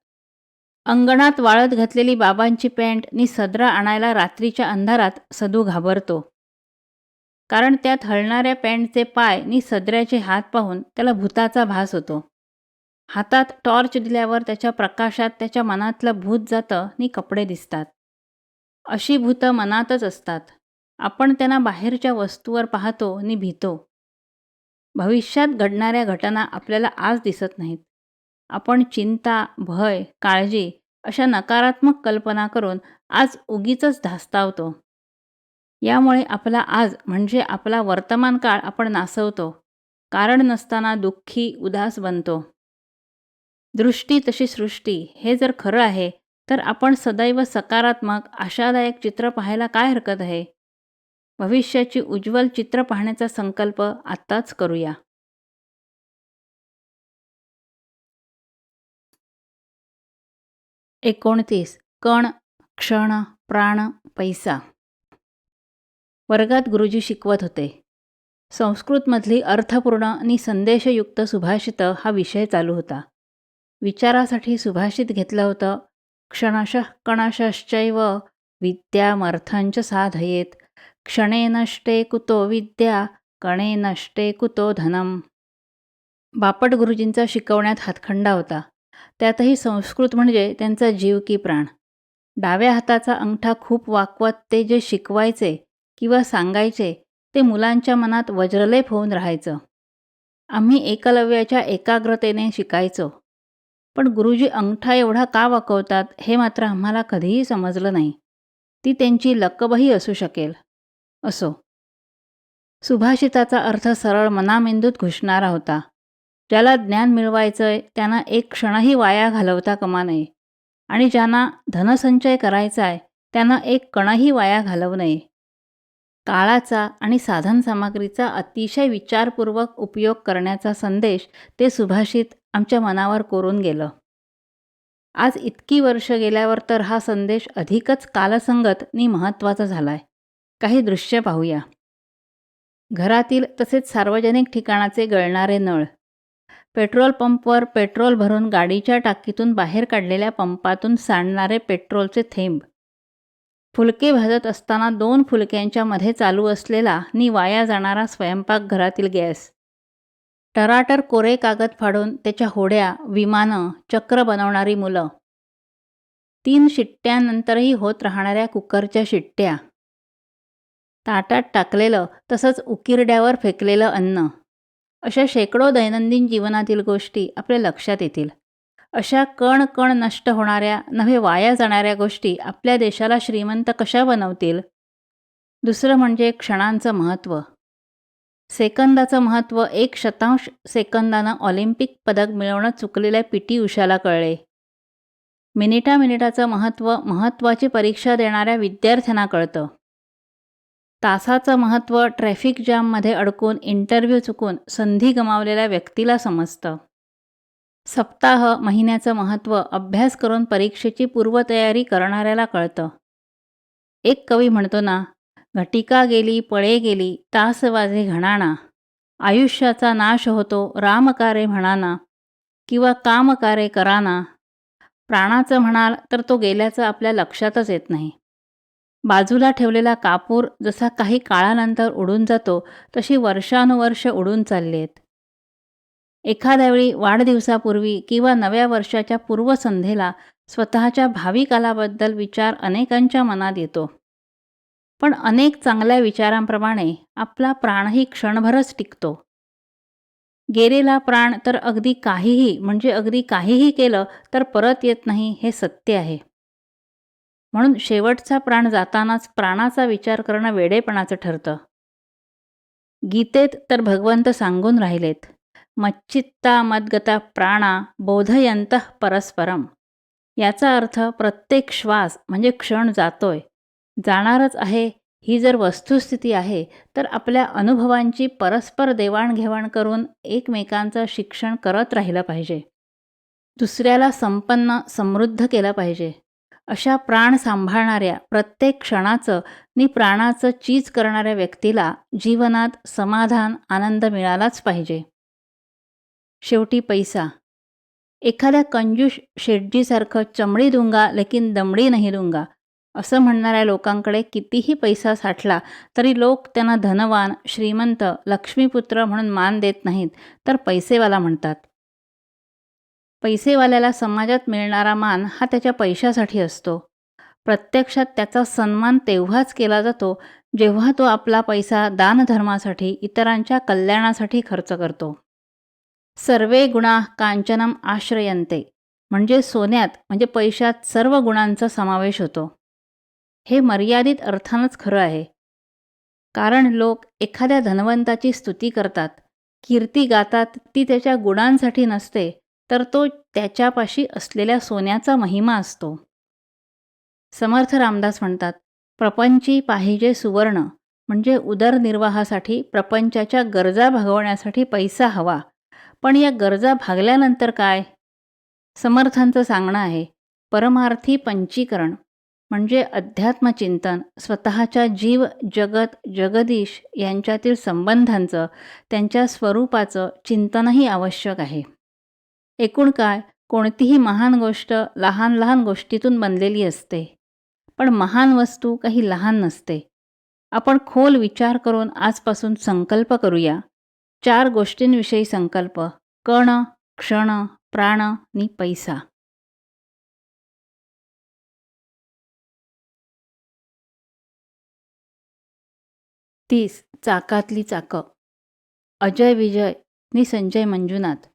अंगणात वाळत घातलेली बाबांची पॅन्ट आणि सदरा आणायला रात्रीच्या अंधारात सदू घाबरतो. कारण त्यात हलणाऱ्या पॅन्टचे पाय आणि सदऱ्याचे हात पाहून त्याला भूताचा भास होतो. हातात टॉर्च दिल्यावर त्याच्या प्रकाशात त्याच्या मनातलं भूत जातं आणि कपडे दिसतात. अशी भूतं मनातच असतात. आपण त्यांना बाहेरच्या वस्तूवर पाहतो आणि भीतो. भविष्यात घडणाऱ्या घटना आपल्याला आज दिसत नाहीत. आपण चिंता, भय, काळजी अशा नकारात्मक कल्पना करून आज उगीचच धास्तावतो. यामुळे आपला आज म्हणजे आपला वर्तमान काळ आपण नासवतो. कारण नसताना दुःखी, उदास बनतो. दृष्टी तशी सृष्टी हे जर खरं आहे तर आपण सदैव सकारात्मक, आशादायक चित्र पाहायला काय हरकत आहे? भविष्याची उज्ज्वल चित्र पाहण्याचा संकल्प आत्ताच करूया. 29. कण, क्षण, प्राण, पैसा. वर्गात गुरुजी शिकवत होते. संस्कृतमधली अर्थपूर्ण आणि संदेशयुक्त सुभाषितं हा विषय चालू होता. विचारासाठी सुभाषित घेतलं होतं. क्षणशः कणशश्चैव विद्यामर्थंच साधयेत, क्षणे नष्टे कुतो विद्या, कणे नष्टे कुतो धनम. बापट गुरुजींचा शिकवण्यात हातखंडा होता. त्यातही संस्कृत म्हणजे त्यांचा जीव की प्राण. डाव्या हाताचा अंगठा खूप वाकवत ते जे शिकवायचे किंवा सांगायचे ते मुलांच्या मनात वज्रलेप होऊन राहायचं. आम्ही एकलव्याच्या एकाग्रतेने शिकायचो. पण गुरुजी अंगठा एवढा का वाकवतात हे मात्र आम्हाला कधीही समजलं नाही. ती त्यांची लकबही असू शकेल. असो, सुभाषिताचा अर्थ सरळ मनामेंदूत घुसणारा होता. ज्याला ज्ञान मिळवायचंय त्यांना एक क्षणही वाया घालवता कामा नये आणि ज्यांना धनसंचय करायचा आहे त्यांना एक कणही वाया घालवू नये. काळाचा आणि साधनसामग्रीचा अतिशय विचारपूर्वक उपयोग करण्याचा संदेश ते सुभाषित आमच्या मनावर कोरून गेलं. आज इतकी वर्ष गेल्यावर तर हा संदेश अधिकच कालसंगत आणि महत्त्वाचा झालाय. काही दृश्य पाहूया. घरातील तसेच सार्वजनिक ठिकाणाचे गळणारे नळ, पेट्रोल पंपवर पेट्रोल भरून गाडीच्या टाकीतून बाहेर काढलेल्या पंपातून सांडणारे पेट्रोलचे थेंब, फुलके भाजत असताना 2 फुलक्यांच्या मध्ये चालू असलेला नि वाया जाणारा स्वयंपाकघरातील गॅस, टराटर कोरे कागद फाडून त्याच्या होड्या, विमानं, चक्र बनवणारी मुलं, 3 शिट्ट्यानंतरही होत राहणाऱ्या कुकरच्या शिट्ट्या, ताटात टाकलेलं तसंच उकिरड्यावर फेकलेलं अन्न, अशा शेकडो दैनंदिन जीवनातील गोष्टी आपल्या लक्षात येतील. अशा कण कण नष्ट होणाऱ्या नव्हे वाया जाणाऱ्या गोष्टी आपल्या देशाला श्रीमंत कशा बनवतील? दुसरं म्हणजे क्षणांचं महत्त्व. सेकंदाचं महत्त्व 1/शतांश सेकंदानं ऑलिम्पिक पदक मिळवणं चुकलेल्या पी.टी. उषाला कळले. मिनिटाचं महत्त्व महत्त्वाची परीक्षा देणाऱ्या विद्यार्थ्यांना कळतं. तासाचं महत्त्व ट्रॅफिक जॅममध्ये अडकून इंटरव्ह्यू चुकून संधी गमावलेल्या व्यक्तीला समजतं. सप्ताह, महिन्याचं महत्त्व अभ्यास करून परीक्षेची पूर्वतयारी करणाऱ्याला कळतं. एक कवी म्हणतो ना, घटिका गेली पळे गेली तास वाजे घणाना, आयुष्याचा नाश होतो रामकारे म्हणाना किंवा कामकारे कराना. प्राणाचं म्हणाल तर तो गेल्याचं आपल्या लक्षातच येत नाही. बाजूला ठेवलेला कापूर जसा काही काळानंतर उडून जातो तशी वर्षानुवर्ष उडून चालली आहेत. एखाद्या वेळी वाढदिवसापूर्वी किंवा नव्या वर्षाच्या पूर्वसंध्येला स्वतःच्या भावी कालाबद्दल विचार अनेकांच्या मनात येतो. पण अनेक चांगल्या विचारांप्रमाणे आपला प्राणही क्षणभरच टिकतो. गेलेला प्राण तर अगदी काहीही म्हणजे अगदी काहीही केलं तर परत येत नाही हे सत्य आहे. म्हणून शेवटचा प्राण जातानाच प्राणाचा विचार करणं वेडेपणाचं ठरतं. गीतेत तर भगवंत सांगून राहिलेत, मच्चित्ता मद्गता प्राणा बोधयंतः परस्परम. याचा अर्थ प्रत्येक श्वास म्हणजे क्षण जातोय, जाणारच आहे ही जर वस्तुस्थिती आहे तर आपल्या अनुभवांची परस्पर देवाणघेवाण करून एकमेकांचं शिक्षण करत राहिलं पाहिजे. दुसऱ्याला संपन्न समृद्ध केलं पाहिजे. अशा प्राण सांभाळणाऱ्या प्रत्येक क्षणाचं नि प्राणाचं चीज करणाऱ्या व्यक्तीला जीवनात समाधान आनंद मिळालाच पाहिजे. शेवटी पैसा. एखाद्या कंजूस शेठजीसारखं चमडी दूंगा लेकिन दमडी नाही दूंगा असं म्हणणाऱ्या लोकांकडे कितीही पैसा साठला तरी लोक त्यांना धनवान, श्रीमंत, लक्ष्मीपुत्र म्हणून मान देत नाहीत, तर पैसेवाला म्हणतात. पैसेवाल्याला समाजात मिळणारा मान हा त्याच्या पैशासाठी असतो. प्रत्यक्षात त्याचा सन्मान तेव्हाच केला जातो जेव्हा तो आपला पैसा दानधर्मासाठी, इतरांच्या कल्याणासाठी खर्च करतो. सर्वे गुणाः कांचनम आश्रयन्ते म्हणजे सोन्यात म्हणजे पैशात सर्व गुणांचा समावेश होतो. हे मर्यादित अर्थानंच खरं आहे. कारण लोक एखाद्या धनवंताची स्तुती करतात, कीर्ती गातात ती त्याच्या गुणांसाठी नसते तर तो त्याच्यापाशी असलेल्या सोन्याचा महिमा असतो. समर्थ रामदास म्हणतात, प्रपंची पाहिजे सुवर्ण म्हणजे उदरनिर्वाहासाठी प्रपंचाच्या गरजा भागवण्यासाठी पैसा हवा. पण या गरजा भागल्यानंतर काय? समर्थांचं सांगणं आहे, परमार्थी पंचीकरण म्हणजे अध्यात्मचिंतन, स्वतःच्या जीव, जगत, जगदीश यांच्यातील संबंधांचं, त्यांच्या स्वरूपाचं चिंतनही आवश्यक आहे. एकूण काय, कोणतीही महान गोष्ट लहान लहान गोष्टीतून बनलेली असते. पण महान वस्तू काही लहान नसते. आपण खोल विचार करून आजपासून संकल्प करूया. 4 गोष्टींविषयी संकल्प: कण, क्षण, प्राण आणि पैसा. चाकातली चाकं. अजय विजय नि संजय मंजुनाथ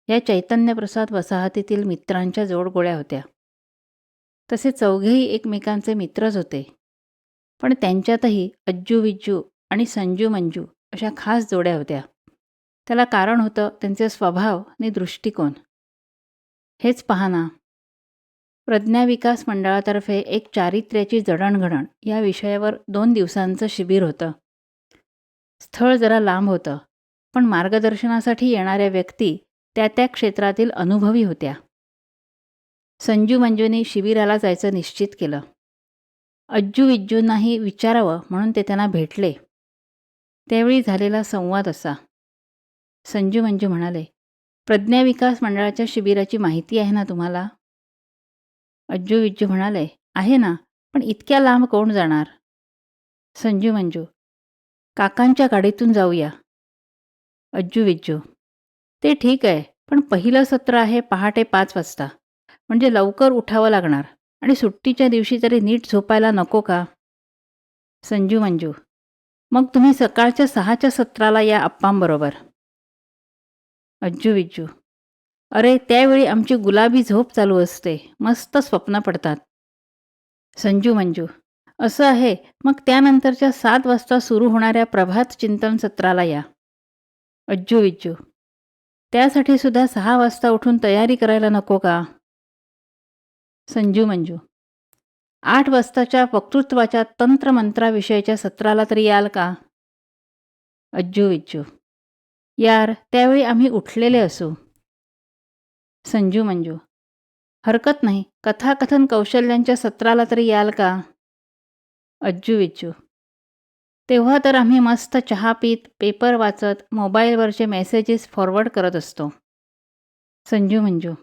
या चैतन्यप्रसाद वसाहतीतील मित्रांच्या जोडगोळ्या होत्या. तसे चौघेही एकमेकांचे मित्रच होते. पण त्यांच्यातही अज्जू-विज्जू आणि संजू-मंजू अशा खास जोड्या होत्या. त्याला कारण होतं त्यांचे स्वभाव आणि दृष्टिकोन. हेच पहा ना, प्रज्ञा विकास मंडळातर्फे एक चारित्र्याची जडणघडण या विषयावर 2 दिवसांचं शिबिर होतं. स्थळ जरा लांब होतं, पण मार्गदर्शनासाठी येणाऱ्या व्यक्ती त्या त्या क्षेत्रातील अनुभवी होत्या. संजू-मंजूंनी शिबिराला जायचं निश्चित केलं. अज्जू-विज्जूंनाही विचारावं म्हणून ते त्यांना भेटले. त्यावेळी झालेला संवाद असा. संजू-मंजू म्हणाले, "प्रज्ञा विकास मंडळाच्या शिबिराची माहिती आहे ना तुम्हाला?" अज्जू-विज्जू म्हणाले, "आहे ना, पण इतक्या लांब कोण जाणार?" संजू-मंजू, "काकांच्या गाडीतून जाऊया." अज्जू-विज्जू, "ते ठीक आहे, पण पहिलं सत्र आहे पहाटे 5 वाजता. म्हणजे लवकर उठावं लागणार आणि सुट्टीच्या दिवशी तरी नीट झोपायला नको का?" संजू-मंजू, "मग तुम्ही सकाळच्या 6च्या सत्राला या अप्पांबरोबर." अज्जू-विज्जू, "अरे, त्यावेळी आमची गुलाबी झोप चालू असते. मस्त स्वप्न पडतात." संजू-मंजू, "असं आहे, मग त्यानंतरच्या 7 वाजता सुरू होणाऱ्या प्रभात चिंतन सत्राला या." अज्जू-विज्जू, "त्यासाठी सुद्धा 6 वाजता उठून तयारी करायला नको का?" संजू-मंजू, 8 वाजताच्या वक्तृत्वाच्या तंत्रमंत्राविषयीच्या सत्राला तरी याल का? अज्जू-विज्जू, "यार, त्यावेळी आम्ही उठलेले असू." संजू-मंजू, "हरकत नाही, कथाकथन कौशल्यांच्या सत्राला तरी याल का?" अज्जू-विज्जू, "तेव्हा तर आम्ही मस्त चहा पीत, पेपर वाचत, मोबाईलवरचे मेसेजेस फॉरवर्ड करत असतो." संजू-मंजू,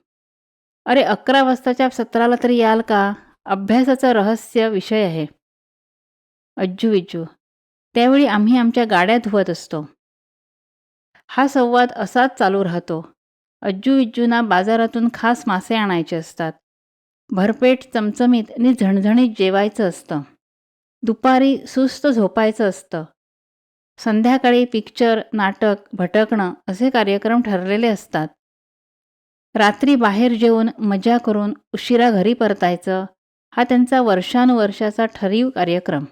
"अरे, 11 वाजताच्या सत्राला तरी याल का? अभ्यासाचं रहस्य विषय आहे." अज्जू-विज्जू, "त्यावेळी आम्ही आमच्या गाड्या धुवत असतो." हा संवाद असाच चालू राहतो. अज्जू-विज्जूंना बाजारातून खास मासे आणायचे असतात. भरपेट चमचमीत आणि झणझणीत जेवायचं असतं. दुपारी सुस्त झोपायचं असतं. संध्याकाळी पिक्चर, नाटक, भटकणं असे कार्यक्रम ठरलेले असतात. रात्री बाहेर जेवून मजा करून उशिरा घरी परतायचं हा त्यांचा वर्षानुवर्षाचा ठरीव कार्यक्रम.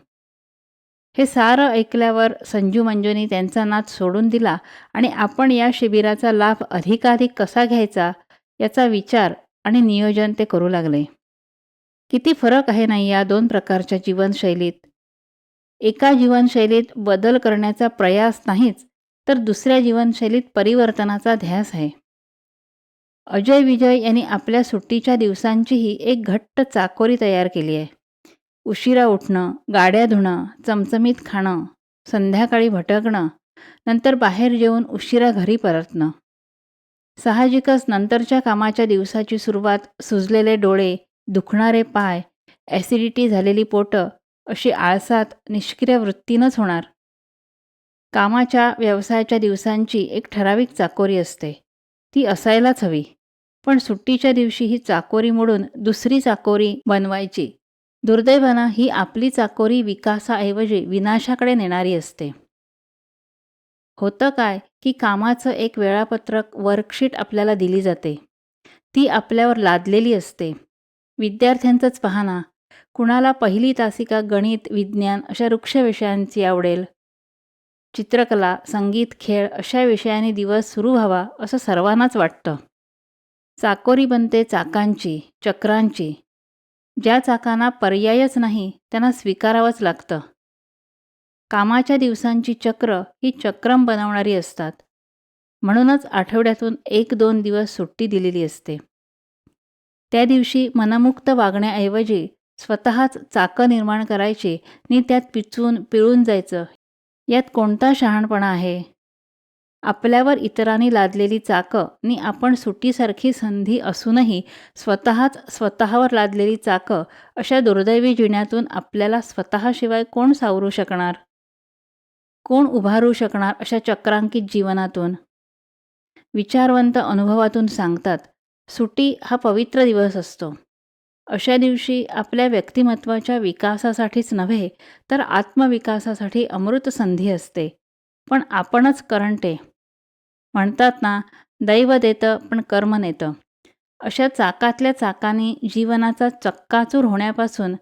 हे सारं ऐकल्यावर संजू-मंजूंनी त्यांचा नाद सोडून दिला आणि आपण या शिबिराचा लाभ अधिकाधिक कसा घ्यायचा याचा विचार आणि नियोजन ते करू लागले. किती फरक आहे नाही या 2 प्रकारच्या जीवनशैलीत. एका जीवनशैलीत बदल करण्याचा प्रयास नाहीच, तर दुसऱ्या जीवनशैलीत परिवर्तनाचा ध्यास आहे. अजय-विजय यांनी आपल्या सुट्टीच्या दिवसांचीही एक घट्ट चाकोरी तयार केली आहे. उशिरा उठणं, गाड्या धुणं, चमचमीत खाणं, संध्याकाळी भटकणं, नंतर बाहेर जेवून उशिरा घरी परतणं. साहजिकच नंतरच्या कामाच्या दिवसाची सुरुवात सुजलेले डोळे, दुखणारे पाय, ॲसिडिटी झालेली पोटं अशी आळसात निष्क्रिय वृत्तीनंच होणार. कामाच्या व्यवसायाच्या दिवसांची एक ठराविक चाकोरी असते. ती असायलाच हवी. पण सुट्टीच्या दिवशी ही चाकोरी मोडून दुसरी चाकोरी बनवायची. दुर्दैवानं ही आपली चाकोरी विकासाऐवजी विनाशाकडे नेणारी असते. होतं काय की कामाचं एक वेळापत्रक वर्कशीट आपल्याला दिली जाते. ती आपल्यावर लादलेली असते. विद्यार्थ्यांचंच पहा ना, कुणाला पहिली तासिका गणित, विज्ञान अशा रुक्ष विषयांची आवडेल. चित्रकला, संगीत, खेळ अशा विषयांनी दिवस सुरू व्हावा असं सर्वांनाच वाटतं. चाकोरी बनते चाकांची, चक्रांची. ज्या चाकांना पर्यायच नाही त्यांना स्वीकारावंच लागतं. कामाच्या दिवसांची चक्र ही चक्रम बनवणारी असतात. म्हणूनच आठवड्यातून 1-2 दिवस सुट्टी दिलेली असते. त्या दिवशी मनमुक्त वागण्याऐवजी स्वतःच चाकं निर्माण करायची आणि त्यात पिळून जायचं. यात कोणता शहाणपणा आहे? आपल्यावर इतरांनी लादलेली चाकं आणि आपण सुट्टीसारखी संधी असूनही स्वतःच स्वतःवर लादलेली चाकं अशा दुर्दैवी जिण्यातून आपल्याला स्वतःशिवाय कोण सावरू शकणार? कोण उभारू शकणार अशा चक्रांकित जीवनातून? विचारवंत अनुभवातून सांगतात, सुट्टी हा पवित्र दिवस असतो. अशा दिवशी आपल्या व्यक्तिमत्त्वाच्या विकासासाठीच नव्हे तर आत्मविकासासाठी अमृत संधी असते. पण आपणच करंटे. म्हणतात ना, दैव देतं पण कर्म नेतं. अशा चाकातल्या चाकांनी जीवनाचा चक्काचूर होण्यापासून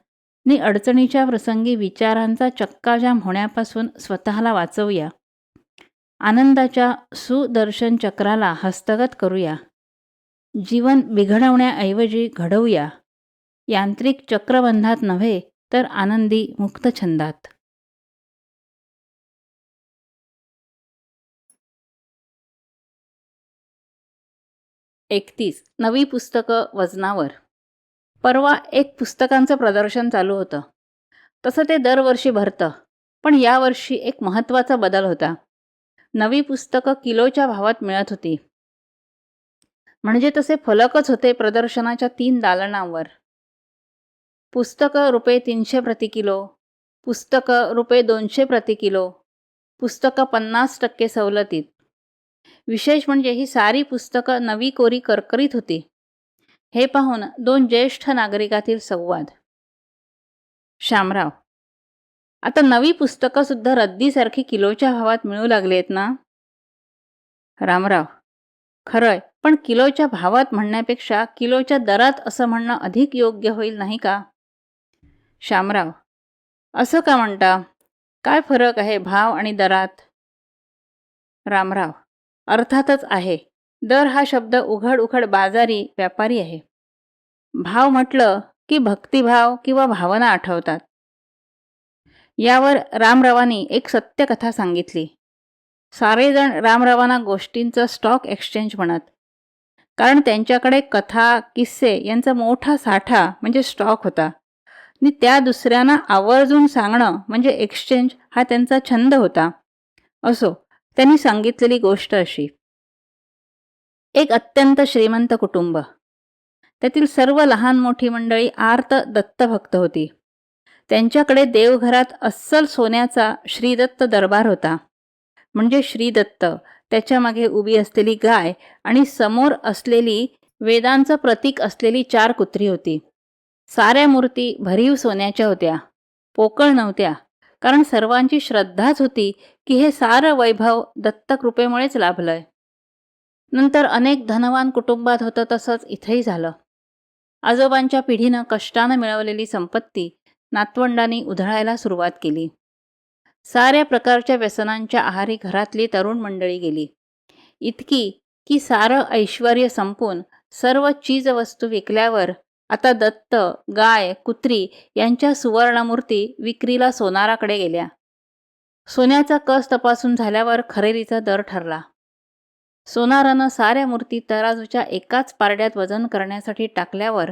नि अडचणीच्या प्रसंगी विचारांचा चक्काजाम होण्यापासून स्वतःला वाचवूया. आनंदाच्या सुदर्शन चक्राला हस्तगत करूया. जीवन बिघडवण्याऐवजी घडवूया. यांत्रिक चक्रबंधात नव्हे तर आनंदी मुक्तछंदात. नवी पुस्तकं वजनावर. परवा एक पुस्तकांचं प्रदर्शन चालू होतं. तसं ते दरवर्षी भरतं, पण यावर्षी एक महत्त्वाचा बदल होता. नवी पुस्तकं किलोच्या भावात मिळत होती. म्हणजे तसे फलकच होते प्रदर्शनाच्या 3 दालनांवर. पुस्तकं ₹300 प्रति किलो, पुस्तकं ₹200 प्रति किलो, पुस्तकं 50% सवलतीत. विशेष म्हणजे ही सारी पुस्तकं नवी कोरी करकरीत होती. हे पाहून 2 ज्येष्ठ नागरिकातील संवाद. शामराव: आता नवी पुस्तकं सुद्धा रद्दीसारखी किलोच्या भावात मिळू लागली ना? रामराव: खरंय, पण किलोच्या भावात म्हणण्यापेक्षा किलोच्या दरात असं म्हणणं अधिक योग्य होईल नाही का? शामराव: असं का म्हणता? काय फरक आहे भाव आणि दरात? रामराव: अर्थातच आहे. दर हा शब्द उघड उघड बाजारी व्यापारी आहे. भाव म्हटलं की भक्तिभाव किंवा भावना आठवतात. यावर रामरावांनी एक सत्यकथा सांगितली. सारेजण रामरावांना गोष्टींचं स्टॉक एक्सचेंज म्हणत, कारण त्यांच्याकडे कथा किस्से यांचा मोठा साठा म्हणजे स्टॉक होता आणि त्या दुसऱ्यांना आवर्जून सांगणं म्हणजे एक्सचेंज हा त्यांचा छंद होता. असो, त्यांनी सांगितलेली गोष्ट अशी. एक अत्यंत श्रीमंत कुटुंब. त्यातील सर्व लहान मोठी मंडळी आर्त दत्तभक्त होती. त्यांच्याकडे देवघरात अस्सल सोन्याचा श्रीदत्त दरबार होता. म्हणजे श्रीदत्त, त्याच्या मागे उभी असलेली गाय आणि समोर असलेली वेदांचं प्रतीक असलेली 4 कुत्री होती. साऱ्या मूर्ती भरीव सोन्याच्या होत्या. पोकळ नव्हत्या, कारण सर्वांची श्रद्धाच होती की हे सारं वैभव दत्तकृपेमुळेच लाभलंय. नंतर अनेक धनवान कुटुंबात होतं तसंच इथेही झालं. आजोबांच्या पिढीनं कष्टानं मिळवलेली संपत्ती नातवंडांनी उधळायला सुरुवात केली. साऱ्या प्रकारच्या व्यसनांच्या आहारी घरातली तरुण मंडळी गेली. इतकी की सारं ऐश्वर्य संपून सर्व चीजवस्तू विकल्यावर आता दत्त, गाय, कुत्री यांच्या सुवर्णमूर्ती विक्रीला सोनाराकडे गेल्या. सोन्याचा कस तपासून झाल्यावर खरेदीचा दर ठरला. सोनारानं साऱ्या मूर्ती तराजूच्या एकाच पारड्यात वजन करण्यासाठी टाकल्यावर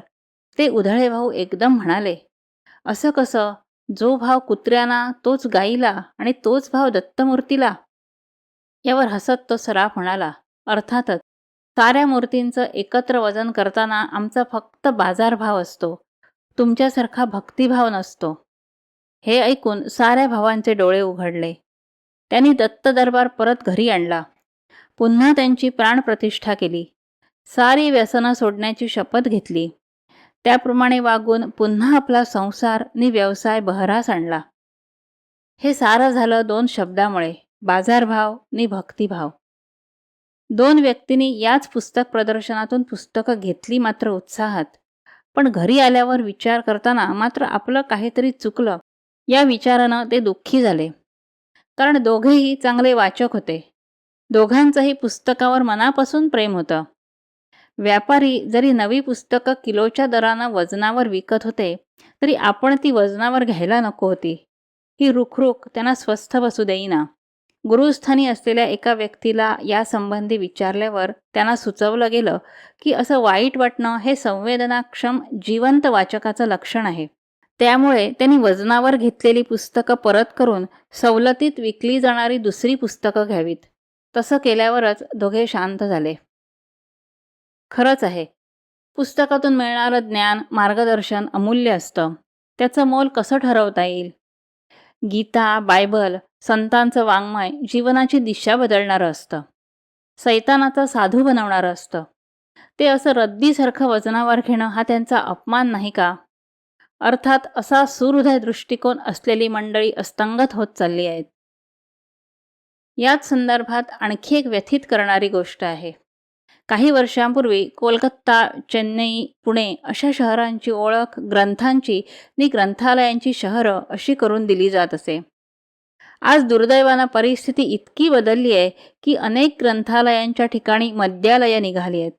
ते उधळे भाऊ एकदम म्हणाले, असं कसं? जो भाव कुत्र्यांना तोच गाईला आणि तोच भाव दत्तमूर्तीला? यावर हसत तो सराफ म्हणाला, अर्थातच. साऱ्या मूर्तींचं एकत्र वजन करताना आमचा फक्त बाजारभाव असतो, तुमच्यासारखा भक्तिभाव नसतो. हे ऐकून साऱ्या भावांचे डोळे उघडले. त्यांनी दत्त दरबार परत घरी आणला. पुन्हा त्यांची प्राणप्रतिष्ठा केली. सारी व्यसनं सोडण्याची शपथ घेतली. त्याप्रमाणे वागून पुन्हा आपला संसार नि व्यवसाय बहरास आणला. हे सारं झालं 2 शब्दामुळे, बाजारभाव नि भक्तिभाव. 2 व्यक्तींनी याच पुस्तक प्रदर्शनातून पुस्तकं घेतली मात्र उत्साहात, पण घरी आल्यावर विचार करताना मात्र आपलं काहीतरी चुकलं या विचारानं ते दुःखी झाले. कारण दोघेही चांगले वाचक होते. दोघांचंही पुस्तकावर मनापासून प्रेम होतं. व्यापारी जरी नवी पुस्तकं किलोच्या दरानं वजनावर विकत होते, तरी आपण ती वजनावर घ्यायला नको होती. ही रुखरुख त्यांना स्वस्थ बसू देईना. गुरुस्थानी असलेल्या एका व्यक्तीला यासंबंधी विचारल्यावर त्यांना सुचवलं गेलं की असं वाईट वाटणं हे संवेदनाक्षम जिवंत वाचकाचं लक्षण आहे. त्यामुळे त्यांनी वजनावर घेतलेली पुस्तकं परत करून सवलतीत विकली जाणारी दुसरी पुस्तकं घ्यावीत. तसं केल्यावरच दोघे शांत झाले. खरंच आहे, पुस्तकातून मिळणारं ज्ञान, मार्गदर्शन अमूल्य असतं. त्याचं मोल कसं ठरवता येईल? गीता, बायबल, संतांचं वाङ्मय जीवनाची दिशा बदलणारं असतं. सैतानाचा साधू बनवणारं असतं. ते असं रद्दीसारखं वजनावर घेणं हा त्यांचा अपमान नाही का? अर्थात असा सुहृदय दृष्टिकोन असलेली मंडळी अस्तंगत होत चालली आहेत. याच संदर्भात आणखी एक व्यथित करणारी गोष्ट आहे. काही वर्षांपूर्वी कोलकाता, चेन्नई, पुणे अशा शहरांची ओळख ग्रंथांची आणि ग्रंथालयांची शहरं अशी करून दिली जात असे. आज दुर्दैवानं परिस्थिती इतकी बदलली आहे की अनेक ग्रंथालयांच्या ठिकाणी मद्यालयं निघाली आहेत.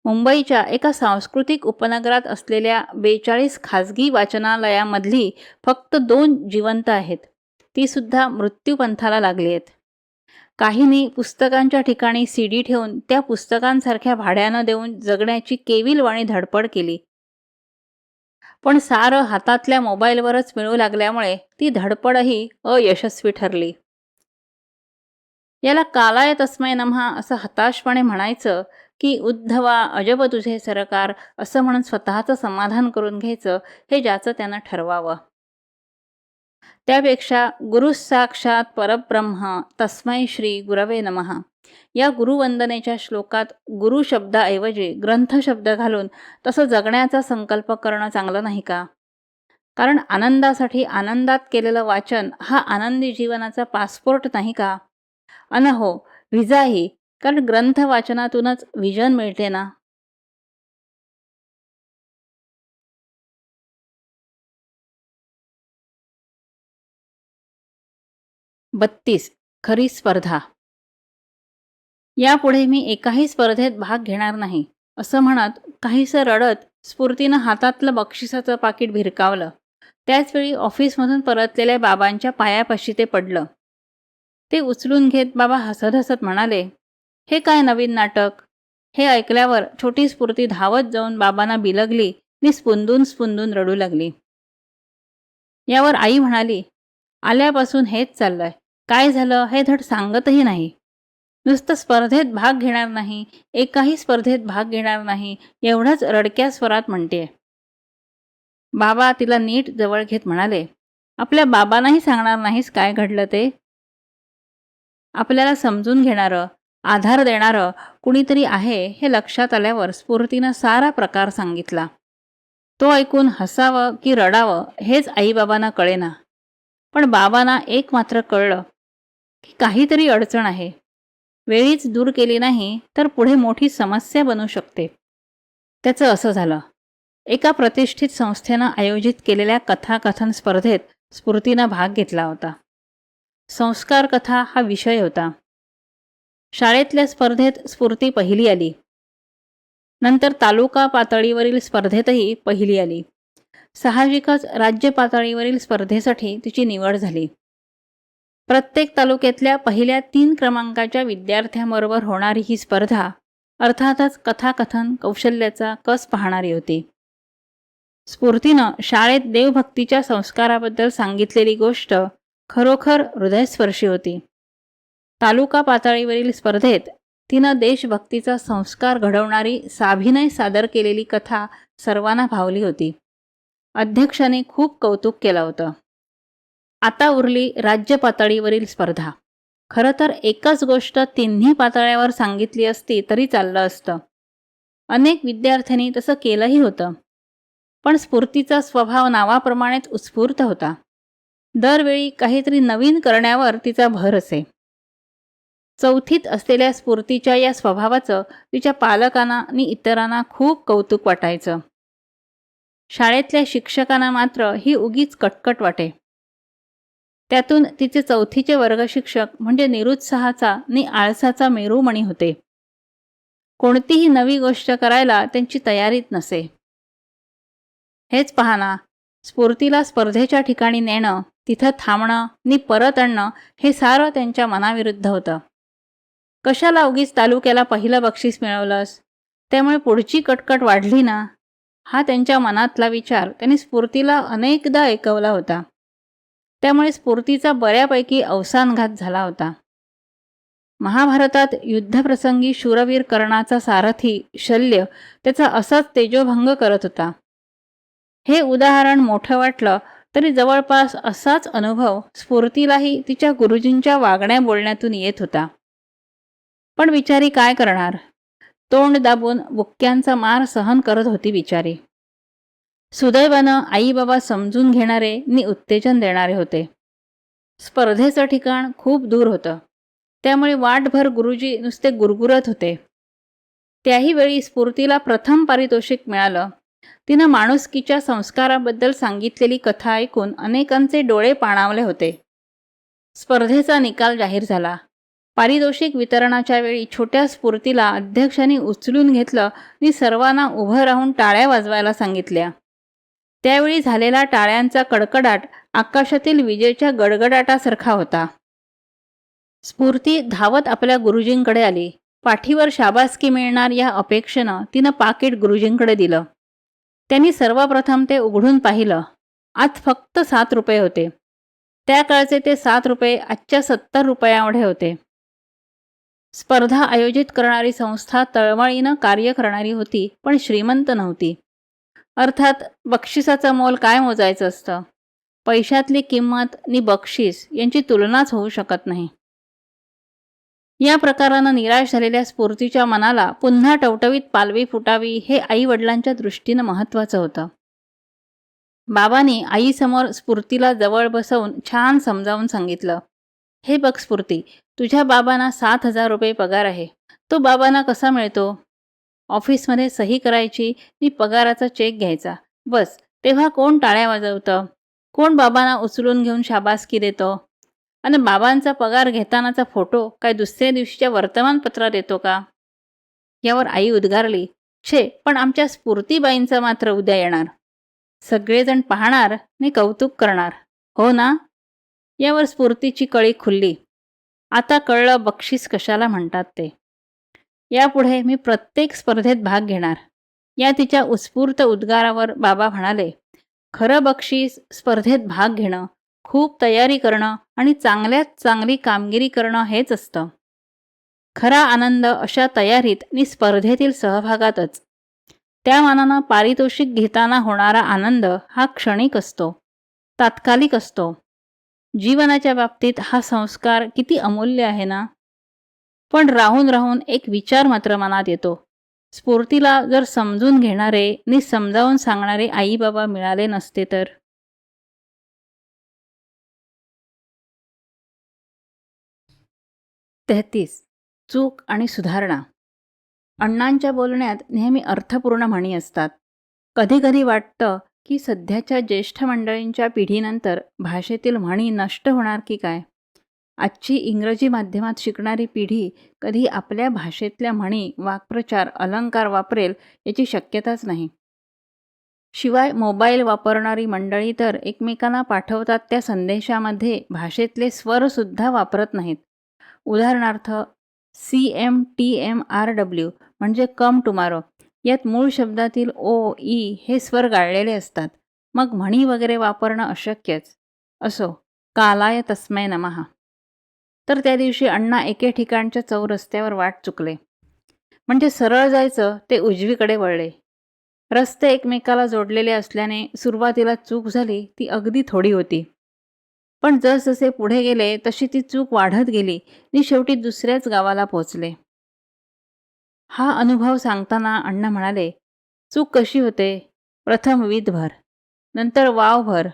मुंबईच्या एका सांस्कृतिक उपनगरात असलेल्या 42 खाजगी वाचनालयामधली फक्त 2 जिवंत आहेत. ती सुद्धा मृत्यूपंथाला लागली आहेत. काहींनी पुस्तकांच्या ठिकाणी सीडी ठेवून त्या पुस्तकांसारख्या भाड्यानं देऊन जगण्याची केविलवाणी धडपड केली. पण सारं हातातल्या मोबाईलवरच मिळू लागल्यामुळे ती धडपडही अयशस्वी ठरली. याला कालाय तस्मै नमः असं हताशपणे म्हणायचं की उद्धवा अजब तुझे सरकार असं म्हणून स्वतःचं समाधान करून घ्यायचं, हे ज्याचं त्यानं ठरवावं. त्यापेक्षा गुरुसाक्षात परब्रह्म तस्मै श्री गुरवे नमः या गुरुवंदनेच्या श्लोकात गुरु शब्दाऐवजी ग्रंथ शब्द घालून तसं जगण्याचा संकल्प करणं चांगलं नाही का? कारण आनंदासाठी आनंदात केलेलं वाचन हा आनंदी जीवनाचा पासपोर्ट नाही का? अन हो, व्हिजाही, कारण ग्रंथ वाचनातूनच व्हिजन मिळते ना. 32 खरी स्पर्धा. यापुढे मी एकाही स्पर्धेत भाग घेणार नाही असं म्हणत काहीसं रडत स्फूर्तीनं हातातलं बक्षिसाचं पाकीट भिरकावलं. त्याचवेळी ऑफिसमधून परतलेल्या बाबांच्या पायापाशी ते पडलं. ते उचलून घेत बाबा हसत हसत म्हणाले, हे काय नवीन नाटक? हे ऐकल्यावर छोटी स्फूर्ती धावत जाऊन बाबांना बिलगली आणि स्पुंदून स्पुंदून रडू लागली. यावर आई म्हणाली, आल्यापासून हेच चाललंय. काय झालं हे धड सांगतही नाही. नुसतं स्पर्धेत भाग घेणार नाही, एकाही स्पर्धेत भाग घेणार नाही एवढंच रडक्या स्वरात म्हणतेय. बाबा तिला नीट जवळ घेत म्हणाले, आपल्या बाबांनाही सांगणार नाहीस काय घडलं ते? आपल्याला समजून घेणारं, आधार देणारं कुणीतरी आहे हे लक्षात आल्यावर स्फूर्तीनं सारा प्रकार सांगितला. तो ऐकून हसावं की रडावं हेच आईबाबांना कळेना. पण बाबांना एक मात्र कळलं की काहीतरी अडचण आहे. वेळीच दूर केली नाही तर पुढे मोठी समस्या बनू शकते. त्याचं असं झालं. एका प्रतिष्ठित संस्थेनं आयोजित केलेल्या कथाकथन स्पर्धेत स्फूर्तीनं भाग घेतला होता. संस्कार कथा हा विषय होता. शाळेतल्या स्पर्धेत स्फूर्ती पहिली आली. नंतर तालुका पातळीवरील स्पर्धेतही पहिली आली. साहजिकच राज्य पातळीवरील स्पर्धेसाठी तिची निवड झाली. प्रत्येक तालुक्यातल्या पहिल्या 3 क्रमांकाच्या विद्यार्थ्यांबरोबर होणारी ही स्पर्धा अर्थातच कथाकथन कौशल्याचा कस पाहणारी होती. स्फूर्तीनं शाळेत देवभक्तीच्या संस्काराबद्दल सांगितलेली गोष्ट खरोखर हृदयस्पर्शी होती. तालुका पातळीवरील स्पर्धेत तिनं देशभक्तीचा संस्कार घडवणारी साभिनय सादर केलेली कथा सर्वांना भावली होती. अध्यक्षाने खूप कौतुक केलं होतं. आता उरली राज्य पातळीवरील स्पर्धा. खरं तर एकच गोष्ट तिन्ही पातळ्यावर सांगितली असती तरी चाललं असतं. अनेक विद्यार्थ्यांनी तसं केलंही होतं. पण स्फूर्तीचा स्वभाव नावाप्रमाणेच उत्स्फूर्त होता. दरवेळी काहीतरी नवीन करण्यावर तिचा भर असे. चौथीत असलेल्या स्फूर्तीच्या या स्वभावाचं तिच्या पालकांना आणि इतरांना खूप कौतुक वाटायचं. शाळेतल्या शिक्षकांना मात्र ही उगीच कटकट वाटे. त्यातून तिचे चौथीचे वर्गशिक्षक म्हणजे निरुत्साहाचा आणि आळसाचा मेरुमणी होते. कोणतीही नवी गोष्ट करायला त्यांची तयारीत नसे. हेच पाहना, स्फूर्तीला स्पर्धेच्या ठिकाणी नेणं, तिथं थांबणं आणि परत आणणं हे सारं त्यांच्या मनाविरुद्ध होतं. कशाला उगीच तालुक्याला पहिलं बक्षीस मिळवलंस? त्यामुळे पुढची कटकट वाढली ना? हा त्यांच्या मनातला विचार त्यांनी स्फूर्तीला अनेकदा ऐकवला होता. त्यामुळे स्फूर्तीचा बऱ्यापैकी अवसानघात झाला होता. महाभारतात युद्धप्रसंगी शूरवीर कर्णाचा सारथी शल्य त्याचा असाच तेजोभंग करत होता. हे उदाहरण मोठं वाटलं तरी जवळपास असाच अनुभव स्फूर्तीलाही तिच्या गुरुजींच्या वागण्या बोलण्यातून येत होता. पण बिचारी काय करणार? तोंड दाबून बुक्क्यांचा मार सहन करत होती बिचारी. सुदैवानं आई बाबा समजून घेणारे आणि उत्तेजन देणारे होते. स्पर्धेचं ठिकाण खूप दूर होतं. त्यामुळे वाटभर गुरुजी नुसते गुरगुरत होते. त्याही वेळी स्फूर्तीला प्रथम पारितोषिक मिळालं. तिनं माणुसकीच्या संस्काराबद्दल सांगितलेली कथा ऐकून अनेकांचे डोळे पाणावले होते. स्पर्धेचा निकाल जाहीर झाला. पारितोषिक वितरणाच्या वेळी छोट्या स्फूर्तीला अध्यक्षांनी उचलून घेतलं आणि सर्वांना उभं राहून टाळ्या वाजवायला सांगितल्या. त्यावेळी झालेला टाळ्यांचा कडकडाट आकाशातील विजेच्या गडगडाटासारखा होता. स्फूर्ती धावत आपल्या गुरुजींकडे आली. पाठीवर शाबासकी मिळणार या अपेक्षेनं तिनं पाकीट गुरुजींकडे दिलं. त्यांनी सर्वप्रथम ते उघडून पाहिलं. आत फक्त 7 रुपये होते. त्या काळचे ते 7 रुपये आजच्या 70 रुपयाएवढे होते. स्पर्धा आयोजित करणारी संस्था तळमळीनं कार्य करणारी होती, पण श्रीमंत नव्हती. अर्थात बक्षिसाचं मोल काय मोजायचं असतं? पैशातली किंमत आणि बक्षीस यांची तुलनाच होऊ शकत नाही. या प्रकारानं निराश झालेल्या स्फूर्तीच्या मनाला पुन्हा टवटवीत पालवी फुटावी हे आई-वडिलांच्या दृष्टीनं महत्त्वाचं होतं. बाबांनी आईसमोर स्फूर्तीला जवळ बसवून छान समजावून सांगितलं, "हे बघ स्फूर्ती, तुझ्या बाबांना 7,000 रुपये पगार आहे. तो बाबांना कसा मिळतो? ऑफिसमध्ये सही करायची आणि पगाराचा चेक घ्यायचा. बस, तेव्हा कोण टाळ्या वाजवतं? कोण बाबांना उचलून घेऊन शाबासकी देतं? आणि बाबांचा पगार घेतानाचा फोटो काय दुसऱ्या दिवशीच्या वर्तमानपत्रात येतो का?" यावर आई उद्गारली, "छे, पण आमच्या स्फूर्तीबाईंचा मात्र उद्या येणार. सगळेजण पाहणार आणि कौतुक करणार. हो ना?" यावर स्फूर्तीची कळी खुलली. आता कळलं बक्षीस कशाला म्हणतात ते. यापुढे मी प्रत्येक स्पर्धेत भाग घेणार. या तिच्या उत्स्फूर्त उद्गारावर बाबा म्हणाले, "खरं बक्षीस स्पर्धेत भाग घेणं, खूप तयारी करणं आणि चांगल्यात चांगली कामगिरी करणं हेच असतं. खरा आनंद अशा तयारीत आणि स्पर्धेतील सहभागातच. त्या मानानं पारितोषिक घेताना होणारा आनंद हा क्षणिक असतो, तात्कालिक असतो. जीवनाच्या बाबतीत हा संस्कार किती अमूल्य आहे ना." पण राहून राहून एक विचार मात्र मनात येतो. स्फूर्तीला जर समजून घेणारे आणि समजावून सांगणारे आई बाबा मिळाले नसते तर. 33. चूक आणि सुधारणा. अण्णांच्या बोलण्यात नेहमी अर्थपूर्ण म्हणी असतात. कधीकधी वाटतं की सध्याच्या ज्येष्ठ मंडळींच्या पिढीनंतर भाषेतील म्हणी नष्ट होणार की काय? आजची इंग्रजी माध्यमात शिकणारी पिढी कधी आपल्या भाषेतल्या म्हणी, वाक्प्रचार, अलंकार वापरेल याची शक्यताच नाही. शिवाय मोबाईल वापरणारी मंडळी तर एकमेकांना पाठवतात त्या संदेशामध्ये भाषेतले स्वरसुद्धा वापरत नाहीत. उदाहरणार्थ CMTMRW म्हणजे कम टुमारो, यात मूळ शब्दातील ओ, ई हे स्वर गाळलेले असतात. मग म्हणी वगैरे वापरणं अशक्यच. असो, कालाय तस्मै नमः. तर त्या दिवशी अण्णा एके ठिकाणच्या चौरस्त्यावर वाट चुकले. म्हणजे सरळ जायचं ते उजवीकडे वळले. रस्ते एकमेकाला जोडलेले असल्याने सुरुवातीला चूक झाली ती अगदी थोडी होती. पण जसजसे पुढे गेले तशी ती चूक वाढत गेली आणि शेवटी दुसऱ्याच गावाला पोचले. हा अनुभव सांगताना अण्णा म्हणाले, "चूक कशी होते? प्रथम वीतभर, नंतर वावभर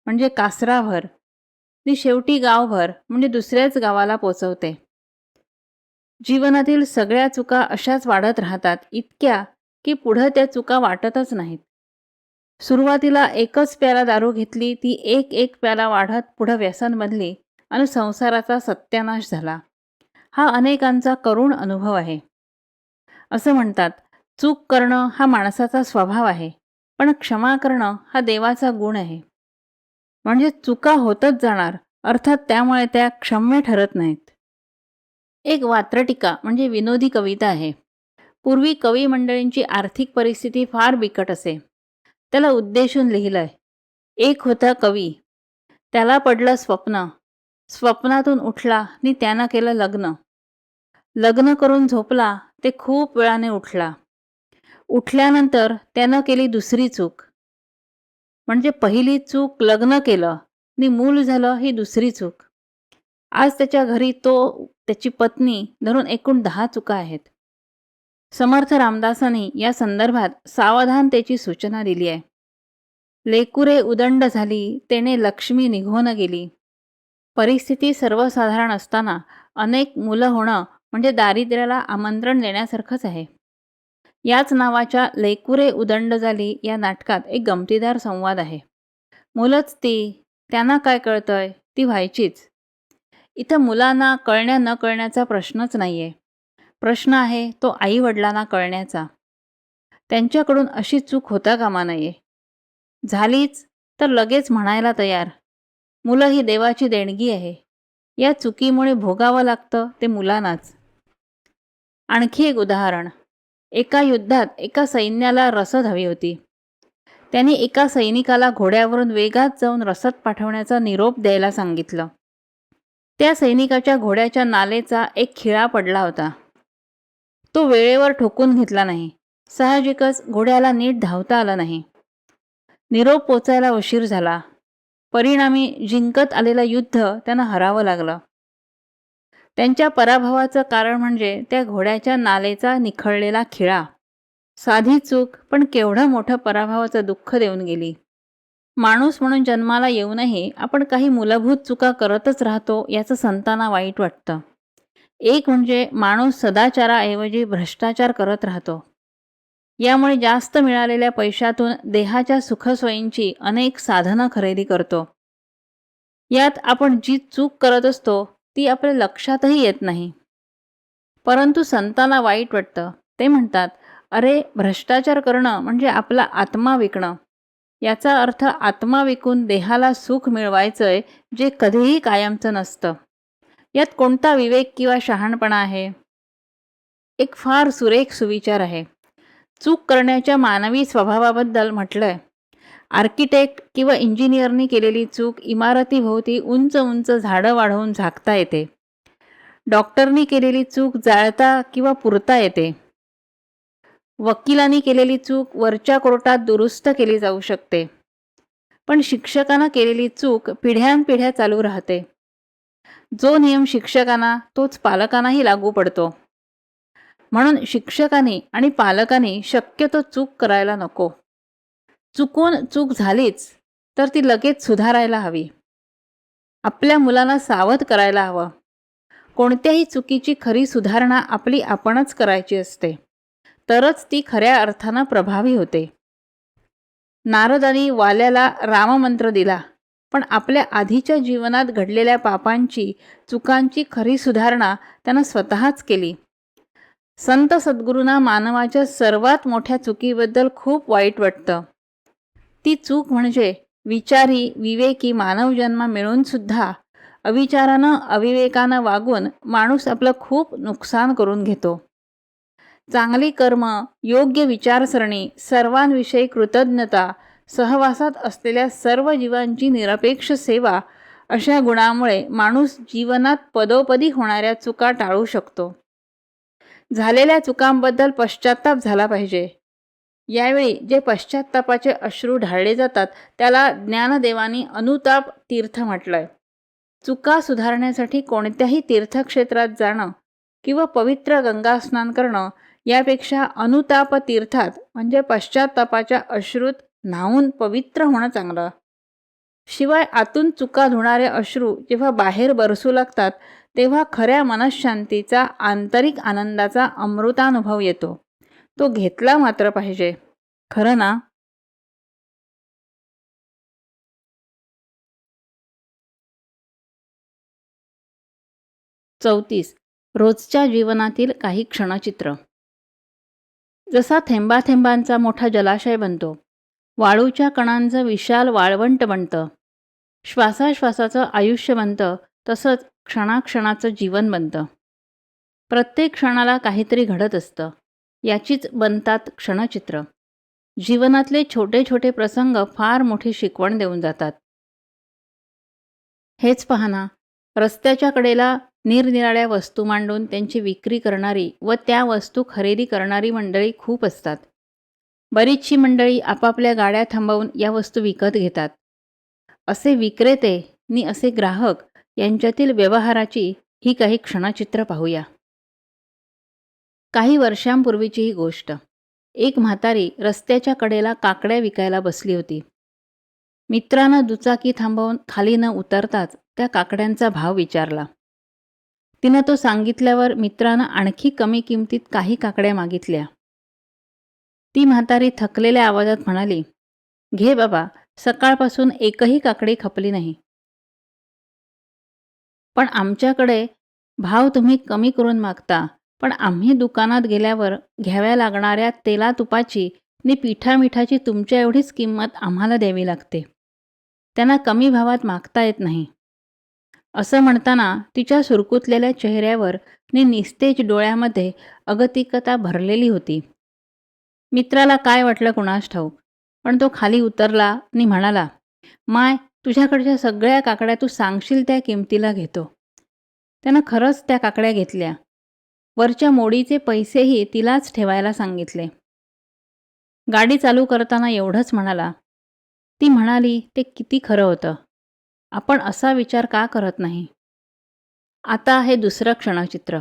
म्हणजे कासराभर आणि शेवटी गावभर म्हणजे दुसऱ्याच गावाला पोचवते." जीवनातील सगळ्या चुका अशाच वाढत राहतात, इतक्या की पुढं त्या चुका वाटतच नाहीत. सुरुवातीला एकच प्याला दारू घेतली, ती एक एक प्याला वाढत पुढं व्यसन बनली आणि संसाराचा सत्यानाश झाला. हा अनेकांचा करुण अनुभव आहे. असं म्हणतात, चूक करणं हा माणसाचा स्वभाव आहे, पण क्षमा करणं हा देवाचा गुण आहे. म्हणजे चुका होतच जाणार, अर्थात त्यामुळे त्या क्षम्य ठरत नाहीत. एक वात्रटिका म्हणजे विनोदी कविता आहे. पूर्वी कवी मंडळींची आर्थिक परिस्थिती फार बिकट असे. त्याला उद्देशून लिहिलंय. एक होता कवी. त्याला पडलं स्वप्न. स्वप्नातून उठला आणि त्यानं केलं लग्न. लग्न करून झोपला ते खूप वेळाने उठला. उठल्यानंतर त्यानं केली दुसरी चूक. म्हणजे पहिली चूक लग्न केलं आणि मूल झालं ही दुसरी चूक. आज त्याच्या घरी तो, त्याची पत्नी धरून एकूण 10 चुका आहेत. समर्थ रामदासांनी या संदर्भात सावधानतेची सूचना दिली आहे. लेकुरे उदंड झाली, तेने लक्ष्मी निघून गेली. परिस्थिती सर्वसाधारण असताना अनेक मुलं होणं म्हणजे दारिद्र्याला आमंत्रण देण्यासारखंच आहे. याच नावाच्या लेकुरे उदंड झाली या नाटकात एक गमतीदार संवाद आहे. मुलंच ती, त्यांना काय कळतंय, ती व्हायचीच. इथं मुलांना कळण्या न कळण्याचा प्रश्नच नाहीये. प्रश्न आहे तो आई-वडिलांना कळण्याचा. त्यांच्याकडून अशी चूक होता कामा नये. झालीच तर लगेच म्हणायला तयार, मुलं ही देवाची देणगी आहे. या चुकीमुळे भोगावं लागतं ते मुलांनाच. आणखी एक उदाहरण. एका युद्धात एका सैन्याला रसद हवी होती. त्यांनी एका सैनिकाला घोड्यावरून वेगात जाऊन रसद पाठवण्याचा निरोप द्यायला सांगितलं. त्या सैनिकाच्या घोड्याच्या नालेचा एक खिळा पडला होता. तो वेळेवर ठोकून घेतला नाही. साहजिकच घोड्याला नीट धावता आलं नाही. निरोप पोचायला उशीर झाला. परिणामी जिंकत आलेलं युद्ध त्यांना हरावं लागलं. त्यांच्या पराभवाचं कारण म्हणजे त्या घोड्याच्या नालेचा निखळलेला खिळा. साधी चूक पण केवढं मोठं पराभवाचं दुःख देऊन गेली. माणूस म्हणून जन्माला येऊनही आपण काही मूलभूत चुका करतच राहतो याचं संतांना वाईट वाटतं. एक म्हणजे माणूस सदाचाराऐवजी भ्रष्टाचार करत राहतो. यामुळे जास्त मिळालेल्या पैशातून देहाच्या सुखसोयींची अनेक साधनं खरेदी करतो. यात आपण जी चूक करत असतो ती आपल्या लक्षातही येत नाही. परंतु संतांना वाईट वाटतं. ते म्हणतात, अरे भ्रष्टाचार करणं म्हणजे आपला आत्मा विकणं. याचा अर्थ आत्मा विकून देहाला सुख मिळवायचंय जे कधीही कायमचं नसतं. यात कोणता विवेक किंवा शहाणपणा आहे? एक फार सुरेख सुविचार आहे. चूक करण्याच्या मानवी स्वभावाबद्दल म्हटलंय, आर्किटेक्ट किंवा इंजिनियरनी केलेली चूक इमारतीभोवती उंच उंच झाडं वाढवून झाकता येते. डॉक्टरनी केलेली चूक जाळता किंवा पुरता येते. वकिलांनी केलेली चूक वरच्या कोर्टात दुरुस्त केली जाऊ शकते. पण शिक्षकानं केलेली चूक पिढ्यानपिढ्या चालू राहते. जो नियम शिक्षकांना तोच पालकांनाही लागू पडतो. म्हणून शिक्षकांनी आणि पालकांनी शक्यतो चूक करायला नको. चुकून चूक झालीच तर ती लगेच सुधारायला हवी. आपल्या मुलांना सावध करायला हवं. कोणत्याही चुकीची खरी सुधारणा आपली आपणच करायची असते. तरच ती खऱ्या अर्थानं प्रभावी होते. नारदांनी वाल्याला राममंत्र दिला, पण आपल्या आधीच्या जीवनात घडलेल्या पापांची, चुकांची खरी सुधारणा त्यानं स्वतःच केली. संत सद्गुरूंना मानवाच्या सर्वात मोठ्या चुकीबद्दल खूप वाईट वाटतं. ती चूक म्हणजे विचारी, विवेकी मानवजन्म मिळून सुद्धा अविचारानं, अविवेकानं वागून माणूस आपलं खूप नुकसान करून घेतो. चांगली कर्म, योग्य विचारसरणी, सर्वांविषयी कृतज्ञता, सहवासात असलेल्या सर्व जीवांची निरपेक्ष सेवा अशा गुणामुळे माणूस जीवनात पदोपदी होणाऱ्या चुका टाळू शकतो. झालेल्या चुकांबद्दल पश्चात्ताप झाला पाहिजे. यावेळी जे पश्चात्तापाचे अश्रू ढाळले जातात त्याला ज्ञानदेवांनी अनुताप तीर्थ म्हटलंय. चुका सुधारण्यासाठी कोणत्याही तीर्थक्षेत्रात जाणं किंवा पवित्र गंगा स्नान करणं यापेक्षा अनुताप तीर्थात म्हणजे पश्चात्तापाच्या अश्रूत न्हावून पवित्र होणं चांगलं. शिवाय आतून चुका धुणारे अश्रू जेव्हा बाहेर बरसू लागतात तेव्हा खऱ्या मनःशांतीचा, आंतरिक आनंदाचा अमृतानुभव येतो. तो घेतला मात्र पाहिजे. खरं ना? 34. रोजच्या जीवनातील काही क्षणचित्र. जसा थेंबाथेंबांचा मोठा जलाशय बनतो, वाळूच्या कणांचं विशाल वाळवंट बनतं, श्वासाश्वासाचं आयुष्य बनतं, तसंच क्षणाक्षणाचं जीवन बनतं. प्रत्येक क्षणाला काहीतरी घडत असतं. याचीच बनतात क्षणचित्र. जीवनातले छोटे छोटे प्रसंग फार मोठी शिकवण देऊन जातात. हेच पहा ना, रस्त्याच्या कडेला निरनिराळ्या वस्तू मांडून त्यांची विक्री करणारी व त्या वस्तू खरेदी करणारी मंडळी खूप असतात. बरीचशी मंडळी आपापल्या गाड्या थांबवून या वस्तू विकत घेतात. असे विक्रेते नि असे ग्राहक यांच्यातील व्यवहाराची ही काही क्षणचित्र पाहूया. काही वर्षांपूर्वीची ही गोष्ट. एक म्हातारी रस्त्याच्या कडेला काकड्या विकायला बसली होती. मित्रानं दुचाकी थांबवून खाली न उतरताच त्या काकड्यांचा भाव विचारला. तिनं तो सांगितल्यावर मित्रानं आणखी कमी किमतीत काही काकड्या मागितल्या. ती म्हातारी थकलेल्या आवाजात म्हणाली, "घे बाबा, सकाळपासून एकही काकडी खपली नाही. पण आमच्याकडे भाव तुम्ही कमी करून मागता, पण आम्ही दुकानात गेल्यावर घ्याव्या लागणाऱ्या तेला-तुपाची नि पिठा-मिठाची तुमच्या एवढीच किंमत आम्हाला द्यावी लागते. त्यांना कमी भावात मागता येत नाही." असं म्हणताना तिच्या सुरकुतलेल्या चेहऱ्यावर नि निस्तेज डोळ्यामध्ये अगतिकता भरलेली होती. मित्राला काय वाटलं कुणास ठाऊक, पण तो खाली उतरला आणि म्हणाला, "माय, तुझ्याकडच्या सगळ्या काकड्या तू सांगशील त्या किमतीला घेतो." त्यानं खरंच त्या काकड्या घेतल्या. वरच्या मोडीचे पैसेही तिलाच ठेवायला सांगितले. गाडी चालू करताना एवढंच म्हणाला. ती म्हणाली, "ते किती खरं होतं. आपण असा विचार का करत नाही?" आता हे दुसरं क्षणचित्र.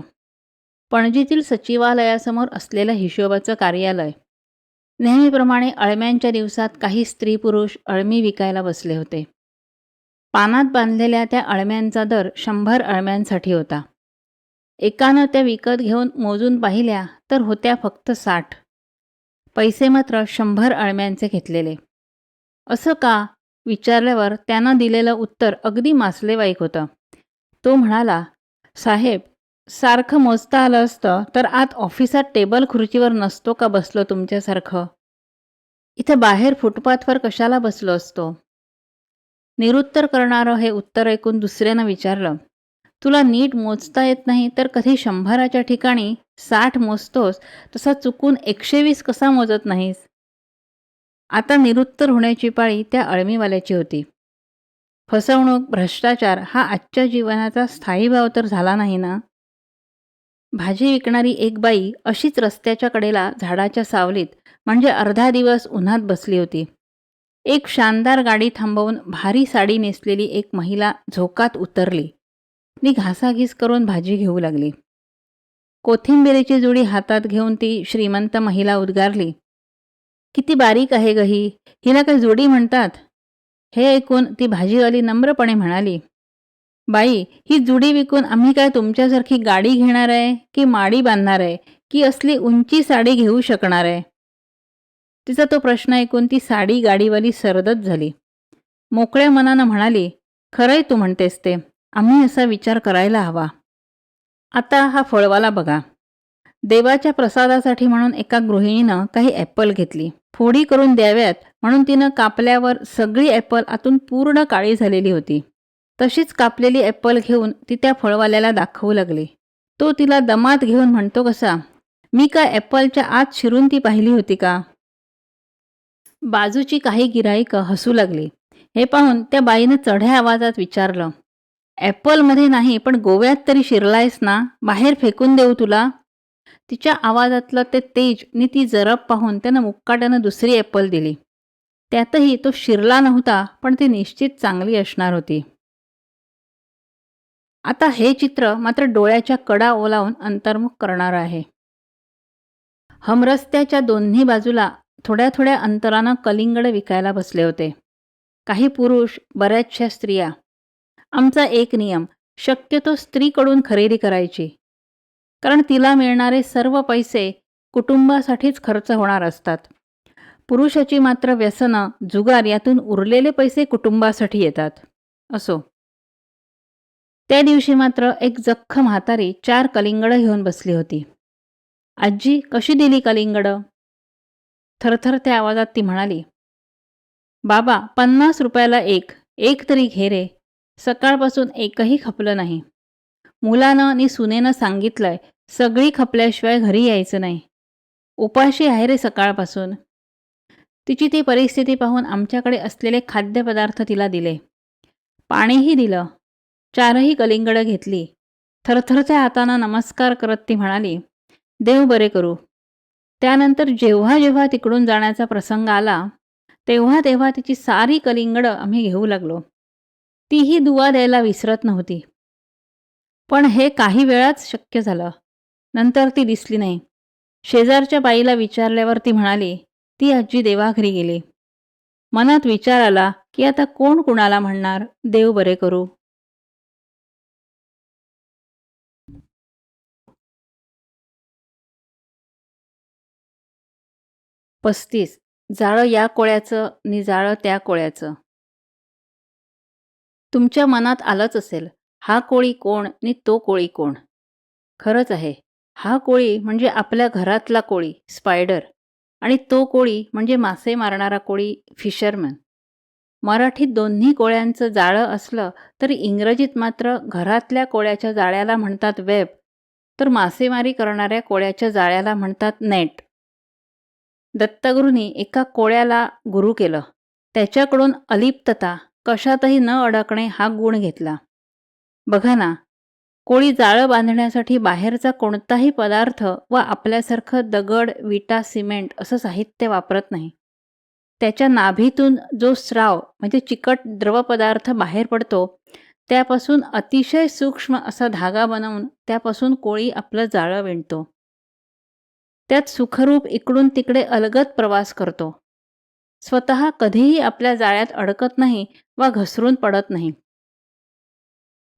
पणजीतील सचिवालयासमोर असलेलं हिशोबाचं कार्यालय. नेहमीप्रमाणे अळम्यांच्या दिवसात काही स्त्री-पुरुष अळमी विकायला बसले होते. पानात बांधलेल्या त्या अळम्यांचा दर 100 अळम्यांसाठी होता. एकानं त्या विकत घेऊन मोजून पाहिल्या तर होत्या फक्त 60. पैसे मात्र 100 अळम्यांचे घेतलेले. असं का विचारल्यावर त्यानं दिलेलं उत्तर अगदी मासलेवाईक होतं. तो म्हणाला, "साहेब, सारखं मोजता आलं असतं तर आत ऑफिसात टेबल खुर्चीवर नसतो का बसलो तुमच्यासारखं? इथं बाहेर फुटपाथवर कशाला बसलो असतो?" निरुत्तर करणारं हे उत्तर ऐकून दुसऱ्यानं विचारलं, "तुला नीट मोजता येत नाही तर कधी 100च्या ठिकाणी 60 मोजतोस, तसा चुकून 120 कसा मोजत नाहीस?" आता निरुत्तर होण्याची पाळी त्या अळमीवाल्याची होती. फसवणूक, भ्रष्टाचार हा आजच्या जीवनाचा स्थायी भाव तर झाला नाही ना? भाजी विकणारी एक बाई अशीच रस्त्याच्या कडेला झाडाच्या सावलीत म्हणजे अर्धा दिवस उन्हात बसली होती. एक शानदार गाडी थांबवून भारी साडी नेसलेली एक महिला झोकात उतरली नी घासाघीस करून भाजी घेऊ लागली. कोथिंबिरीची जुडी हातात घेऊन ती श्रीमंत महिला उद्गारली, "किती बारीक आहे ग ही, हिला काय जोडी म्हणतात?" हे ऐकून ती भाजीवाली नम्रपणे म्हणाली, "बाई, ही जुडी विकून आम्ही काय तुमच्यासारखी गाडी घेणार आहे की माडी बांधणार आहे की असली उंची साडी घेऊ शकणार आहे?" तिचा तो प्रश्न ऐकून ती साडी गाडीवाली सरदच झाली. मोकळ्या मनानं म्हणाली, "खरंय तू म्हणतेस ते, आम्ही असा विचार करायला हवा." आता हा फळवाला बघा. देवाच्या प्रसादासाठी म्हणून एका गृहिणीनं काही ॲपल घेतली. फोडी करून द्याव्यात म्हणून तिनं कापल्यावर सगळी ॲपल आतून पूर्ण काळी झालेली होती. तशीच कापलेली ॲपल घेऊन ती त्या फळवाल्याला दाखवू लागली. तो तिला दमात घेऊन म्हणतो कसा, "मी काय ॲपलच्या आत शिरून ती पाहिली होती का?" बाजूची काही गिऱ्हाईकं हसू लागली. हे पाहून त्या बाईनं चढ्या आवाजात विचारलं, "ॲपलमध्ये नाही पण गोव्यात तरी शिरलायस ना? बाहेर फेकून देऊ तुला?" तिच्या आवाजातलं ते तेज नि ती जरब पाहून त्यानं मुक्काट्यानं दुसरी ॲपल दिली. त्यातही तो शिरला नव्हता, पण ती निश्चित चांगली असणार होती. आता हे चित्र मात्र डोळ्याच्या कडा ओलावून अंतर्मुख करणारं आहे. हमरस्त्याच्या दोन्ही बाजूला थोड्या थोड्या अंतरानं कलिंगड विकायला बसले होते. काही पुरुष, बऱ्याचशा स्त्रिया. आमचा एक नियम, शक्यतो स्त्रीकडून खरेदी करायची. कारण तिला मिळणारे सर्व पैसे कुटुंबासाठीच खर्च होणार असतात. पुरुषाची मात्र व्यसनं, जुगार यातून उरलेले पैसे कुटुंबासाठी येतात. असो. त्या दिवशी मात्र एक जख्ख म्हातारी 4 कलिंगडं घेऊन बसली होती. "आजी, कशी दिली कलिंगडं?" थरथरत्या आवाजात ती म्हणाली, "बाबा, 50 रुपयाला एक. एक तरी घे रे. सकाळपासून एकही खपलं नाही. मुलानं नि सुनेनं सांगितलंय, सगळी खपल्याशिवाय घरी यायचं नाही. उपाशी आहे रे सकाळपासून." तिची ती परिस्थिती पाहून आमच्याकडे असलेले खाद्यपदार्थ तिला दिले. पाणीही दिलं. 4ही कलिंगडं घेतली. थरथरच्या हातानं नमस्कार करत ती म्हणाली, "देव बरे करू." त्यानंतर जेव्हा जेव्हा तिकडून जाण्याचा प्रसंग आला, तेव्हा तेव्हा तिची सारी कलिंगडं आम्ही घेऊ लागलो. तीही दुवा द्यायला विसरत नव्हती. पण हे काही वेळाच शक्य झालं. नंतर ती दिसली नाही. शेजारच्या बाईला विचारल्यावर ती म्हणाली, "ती आजी देवाघरी गेली." मनात विचार आला, की आता कोण कुणाला म्हणणार, देव बरे करू. 35. जाळं या कोळ्याचं नि जाळं त्या कोळ्याचं. तुमच्या मनात आलंच असेल, हा कोळी कोण नि तो कोळी कोण? खरंच आहे. हा कोळी म्हणजे आपल्या घरातला कोळी, स्पायडर, आणि तो कोळी म्हणजे मासे मारणारा कोळी, फिशरमन. मराठीत दोन्ही कोळ्यांचं जाळं असलं तरी इंग्रजीत मात्र घरातल्या कोळ्याच्या जाळ्याला म्हणतात वेब, तर मासेमारी करणाऱ्या कोळ्याच्या जाळ्याला म्हणतात नेट. दत्तगुरूंनी एका कोळ्याला गुरु केलं. त्याच्याकडून अलिप्तता, कशातही न अडकणे हा गुण घेतला. बघा ना, कोळी जाळं बांधण्यासाठी बाहेरचा कोणताही पदार्थ व आपल्यासारखं दगड, विटा, सिमेंट असं साहित्य वापरत नाही. त्याच्या नाभीतून जो स्राव म्हणजे चिकट द्रवपदार्थ बाहेर पडतो, त्यापासून अतिशय सूक्ष्म असा धागा बनवून त्यापासून कोळी आपलं जाळं विणतो. त्यात सुखरूप इकडून तिकडे अलगद प्रवास करतो. स्वतः कधीही आपल्या जाळ्यात अडकत नाही वा घसरून पडत नाही.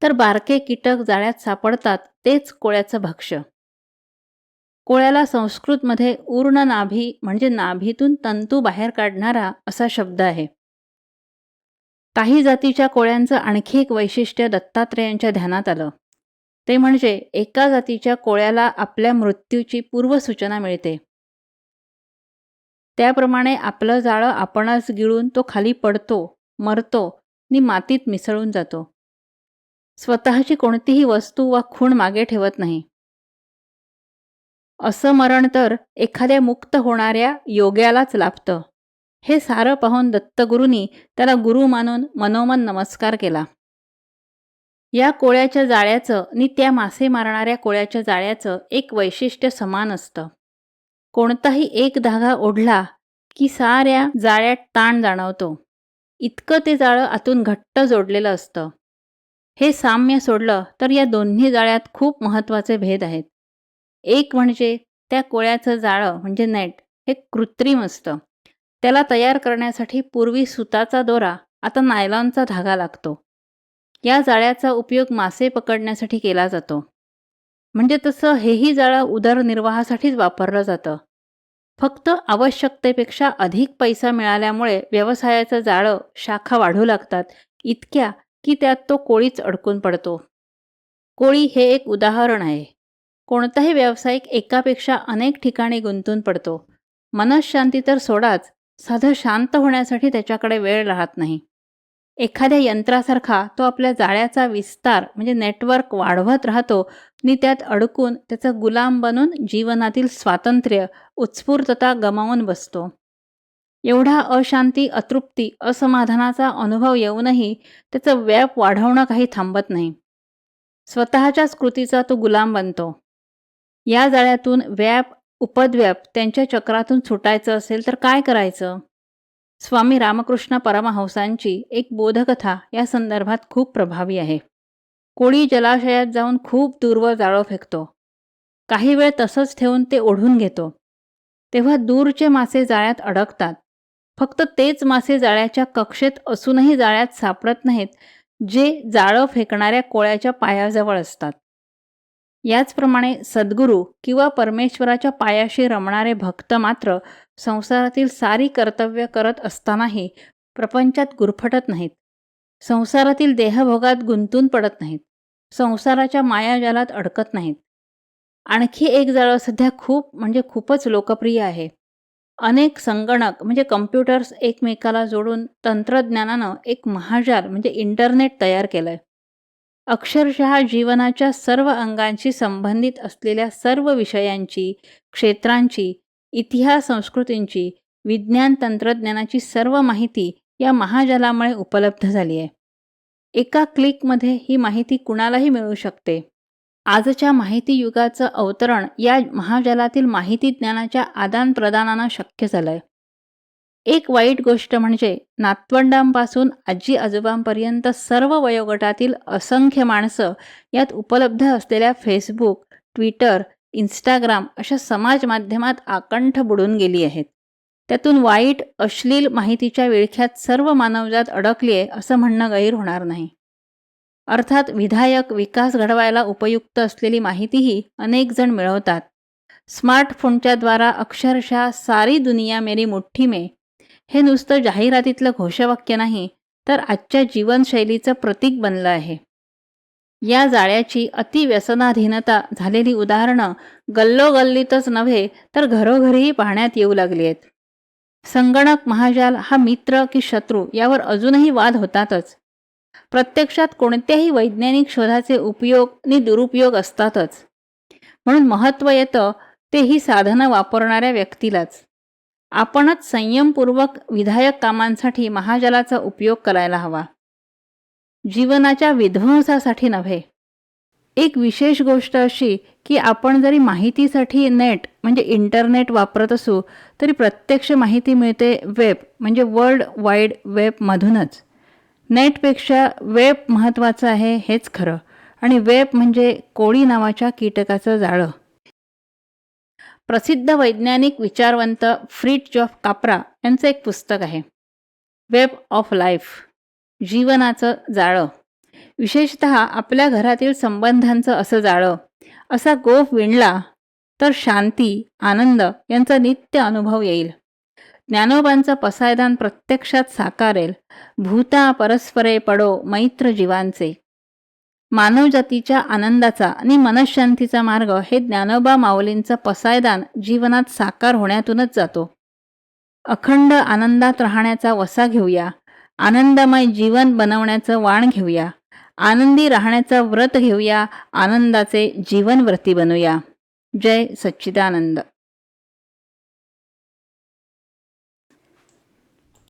तर बारके कीटक जाळ्यात सापडतात तेच कोळ्याचं भक्ष्य. कोळ्याला संस्कृतमध्ये ऊर्ण नाभी म्हणजे नाभीतून तंतू बाहेर काढणारा असा शब्द आहे. काही जातीच्या कोळ्यांचं आणखी एक वैशिष्ट्य दत्तात्रेयांच्या ध्यानात आलं. ते म्हणजे एका जातीच्या कोळ्याला आपल्या मृत्यूची पूर्वसूचना मिळते. त्याप्रमाणे आपलं जाळं आपणच गिळून तो खाली पडतो, मरतो नि मातीत मिसळून जातो. स्वतःची कोणतीही वस्तू वा खूण मागे ठेवत नाही. असं मरण तर एखाद्या मुक्त होणाऱ्या योग्यालाच लाभतं. हे सारं पाहून दत्तगुरूंनी त्याला गुरु मानून मनोमन नमस्कार केला. या कोळ्याच्या जाळ्याचं नि त्या मासे मारणाऱ्या कोळ्याच्या जाळ्याचं एक वैशिष्ट्य समान असतं. कोणताही एक धागा ओढला की साऱ्या जाळ्यात ताण जाणवतो. इतकं ते जाळं आतून घट्ट जोडलेलं असतं. हे साम्य सोडलं तर या दोन्ही जाळ्यात खूप महत्त्वाचे भेद आहेत. एक म्हणजे त्या कोळ्याचं जाळं म्हणजे नेट हे कृत्रिम असतं. त्याला तयार करण्यासाठी पूर्वी सुताचा दोरा, आता नायलॉनचा धागा लागतो. या जाळ्याचा उपयोग मासे पकडण्यासाठी केला जातो. म्हणजे तसं हेही जाळं उदरनिर्वाहासाठीच वापरलं जातं. फक्त आवश्यकतेपेक्षा अधिक पैसा मिळाल्यामुळे व्यवसायाचं जाळं, शाखा वाढू लागतात, इतक्या की त्यात तो कोळीच अडकून पडतो. कोळी हे एक उदाहरण आहे. कोणताही व्यावसायिक एकापेक्षा अनेक ठिकाणी गुंतून पडतो. मनःशांती तर सोडाच, साधं शांत होण्यासाठी त्याच्याकडे वेळ राहत नाही. एखाद्या यंत्रासारखा तो आपल्या जाळ्याचा विस्तार म्हणजे नेटवर्क वाढवत राहतो आणि त्यात अडकून त्याचा गुलाम बनून जीवनातील स्वातंत्र्य, उत्स्फूर्तता गमावून बसतो. एवढा अशांती, अतृप्ती, असमाधानाचा अनुभव येऊनही त्याचं व्याप वाढवणं काही थांबत नाही. स्वतःच्याच कृतीचा तो गुलाम बनतो. या जाळ्यातून व्याप, उपद्व्याप त्यांच्या चक्रातून सुटायचं असेल तर काय करायचं? स्वामी रामकृष्ण परमहंसांची एक बोधकथा या संदर्भात खूप प्रभावी आहे. कोळी जलाशयात जाऊन खूप दूरवर जाळं फेकतो. काही वेळ तसंच ठेवून ते ओढून घेतो. तेव्हा दूरचे मासे जाळ्यात अडकतात. फक्त तेच मासे जाळ्याच्या कक्षेत असूनही जाळ्यात सापडत नाहीत, जे जाळं फेकणाऱ्या कोळ्याच्या पायाजवळ असतात. याचप्रमाणे सद्गुरू किंवा परमेश्वराच्या पायाशी रमणारे भक्त मात्र संसारातील सारी कर्तव्य करत असतानाही प्रपंचात गुरफटत नाहीत. संसारातील देहभोगात गुंतून पडत नाहीत. संसाराच्या मायाजालात अडकत नाहीत. आणखी एक जाळं सध्या खूपच लोकप्रिय आहे. अनेक संगणक म्हणजे कम्प्युटर्स एकमेकाला जोडून तंत्रज्ञानानं एक महाजाल म्हणजे इंटरनेट तयार केलंय. अक्षरशः जीवनाच्या सर्व अंगांशी संबंधित असलेल्या सर्व विषयांची, क्षेत्रांची, इतिहास संस्कृतींची, विज्ञान तंत्रज्ञानाची सर्व माहिती या महाजालामुळे उपलब्ध झाली आहे. एका क्लिकमध्ये ही माहिती कुणालाही मिळू शकते. आजच्या माहिती युगाचं अवतरण या महाजालातील माहिती ज्ञानाच्या आदानप्रदानानं शक्य झालंय. एक वाईट गोष्ट म्हणजे नातवंडांपासून आजी आजोबांपर्यंत सर्व वयोगटातील असंख्य माणसं यात उपलब्ध असलेल्या फेसबुक, ट्विटर, इंस्टाग्राम अशा समाज माध्यमात आकंठ बुडून गेली आहेत. त्यातून वाईट, अश्लील माहितीच्या विळख्यात सर्व मानवजात अडकली आहे असं म्हणणं गैर होणार नाही. अर्थात विधायक, विकास घडवायला उपयुक्त असलेली माहितीही अनेक जण मिळवतात. स्मार्टफोनच्या द्वारा अक्षरशः सारी दुनिया मेरी मुठ्ठी में हे नुसतं जाहिरातीतलं घोषवाक्य नाही, तर आजच्या जीवनशैलीचं प्रतीक बनलं आहे. या जाळ्याची अतिव्यसनाधीनता झालेली उदाहरणं गल्लोगल्लीतच नव्हे, तर घरोघरीही पाहण्यात येऊ लागली आहेत. संगणक महाजाल हा मित्र की शत्रू यावर अजूनही वाद होतातच. प्रत्यक्षात कोणत्याही वैज्ञानिक शोधाचे उपयोग आणि दुरुपयोग असतातच. म्हणून महत्त्व येतं ते ही साधनं वापरणाऱ्या व्यक्तीलाच. आपणच संयमपूर्वक विधायक कामांसाठी महाजालाचा उपयोग करायला हवा, जीवनाच्या विध्वंसासाठी नव्हे. एक विशेष गोष्ट अशी की आपण जरी माहितीसाठी नेट म्हणजे इंटरनेट वापरत असू, तरी प्रत्यक्ष माहिती मिळते वेब म्हणजे वर्ल्ड वाईड वेबमधूनच. नेटपेक्षा वेब महत्त्वाचं आहे हेच खरं, आणि वेब म्हणजे कोळी नावाच्या कीटकाचं जाळं. प्रसिद्ध वैज्ञानिक विचारवंत फ्रिट्जॉफ काप्रा यांचं एक पुस्तक आहे, वेब ऑफ लाईफ, जीवनाचं जाळं. विशेषतः आपल्या घरातील संबंधांचं असं जाळं असा गोफ विणला तर शांती, आनंद यांचा नित्य अनुभव येईल. ज्ञानोबांचं पसायदान प्रत्यक्षात साकारेल. भूता परस्परे पडो मैत्र जीवांचे. मानवजातीच्या आनंदाचा आणि मनःशांतीचा मार्ग हे ज्ञानोबा माऊलींचं पसायदान जीवनात साकार होण्यातूनच जातो. अखंड आनंदात राहण्याचा वसा घेऊया. आनंदमय जीवन बनवण्याचं वाण घेऊया. आनंदी राहण्याचं व्रत घेऊया. आनंदाचे जीवनव्रती बनूया. जय सच्चिदानंद.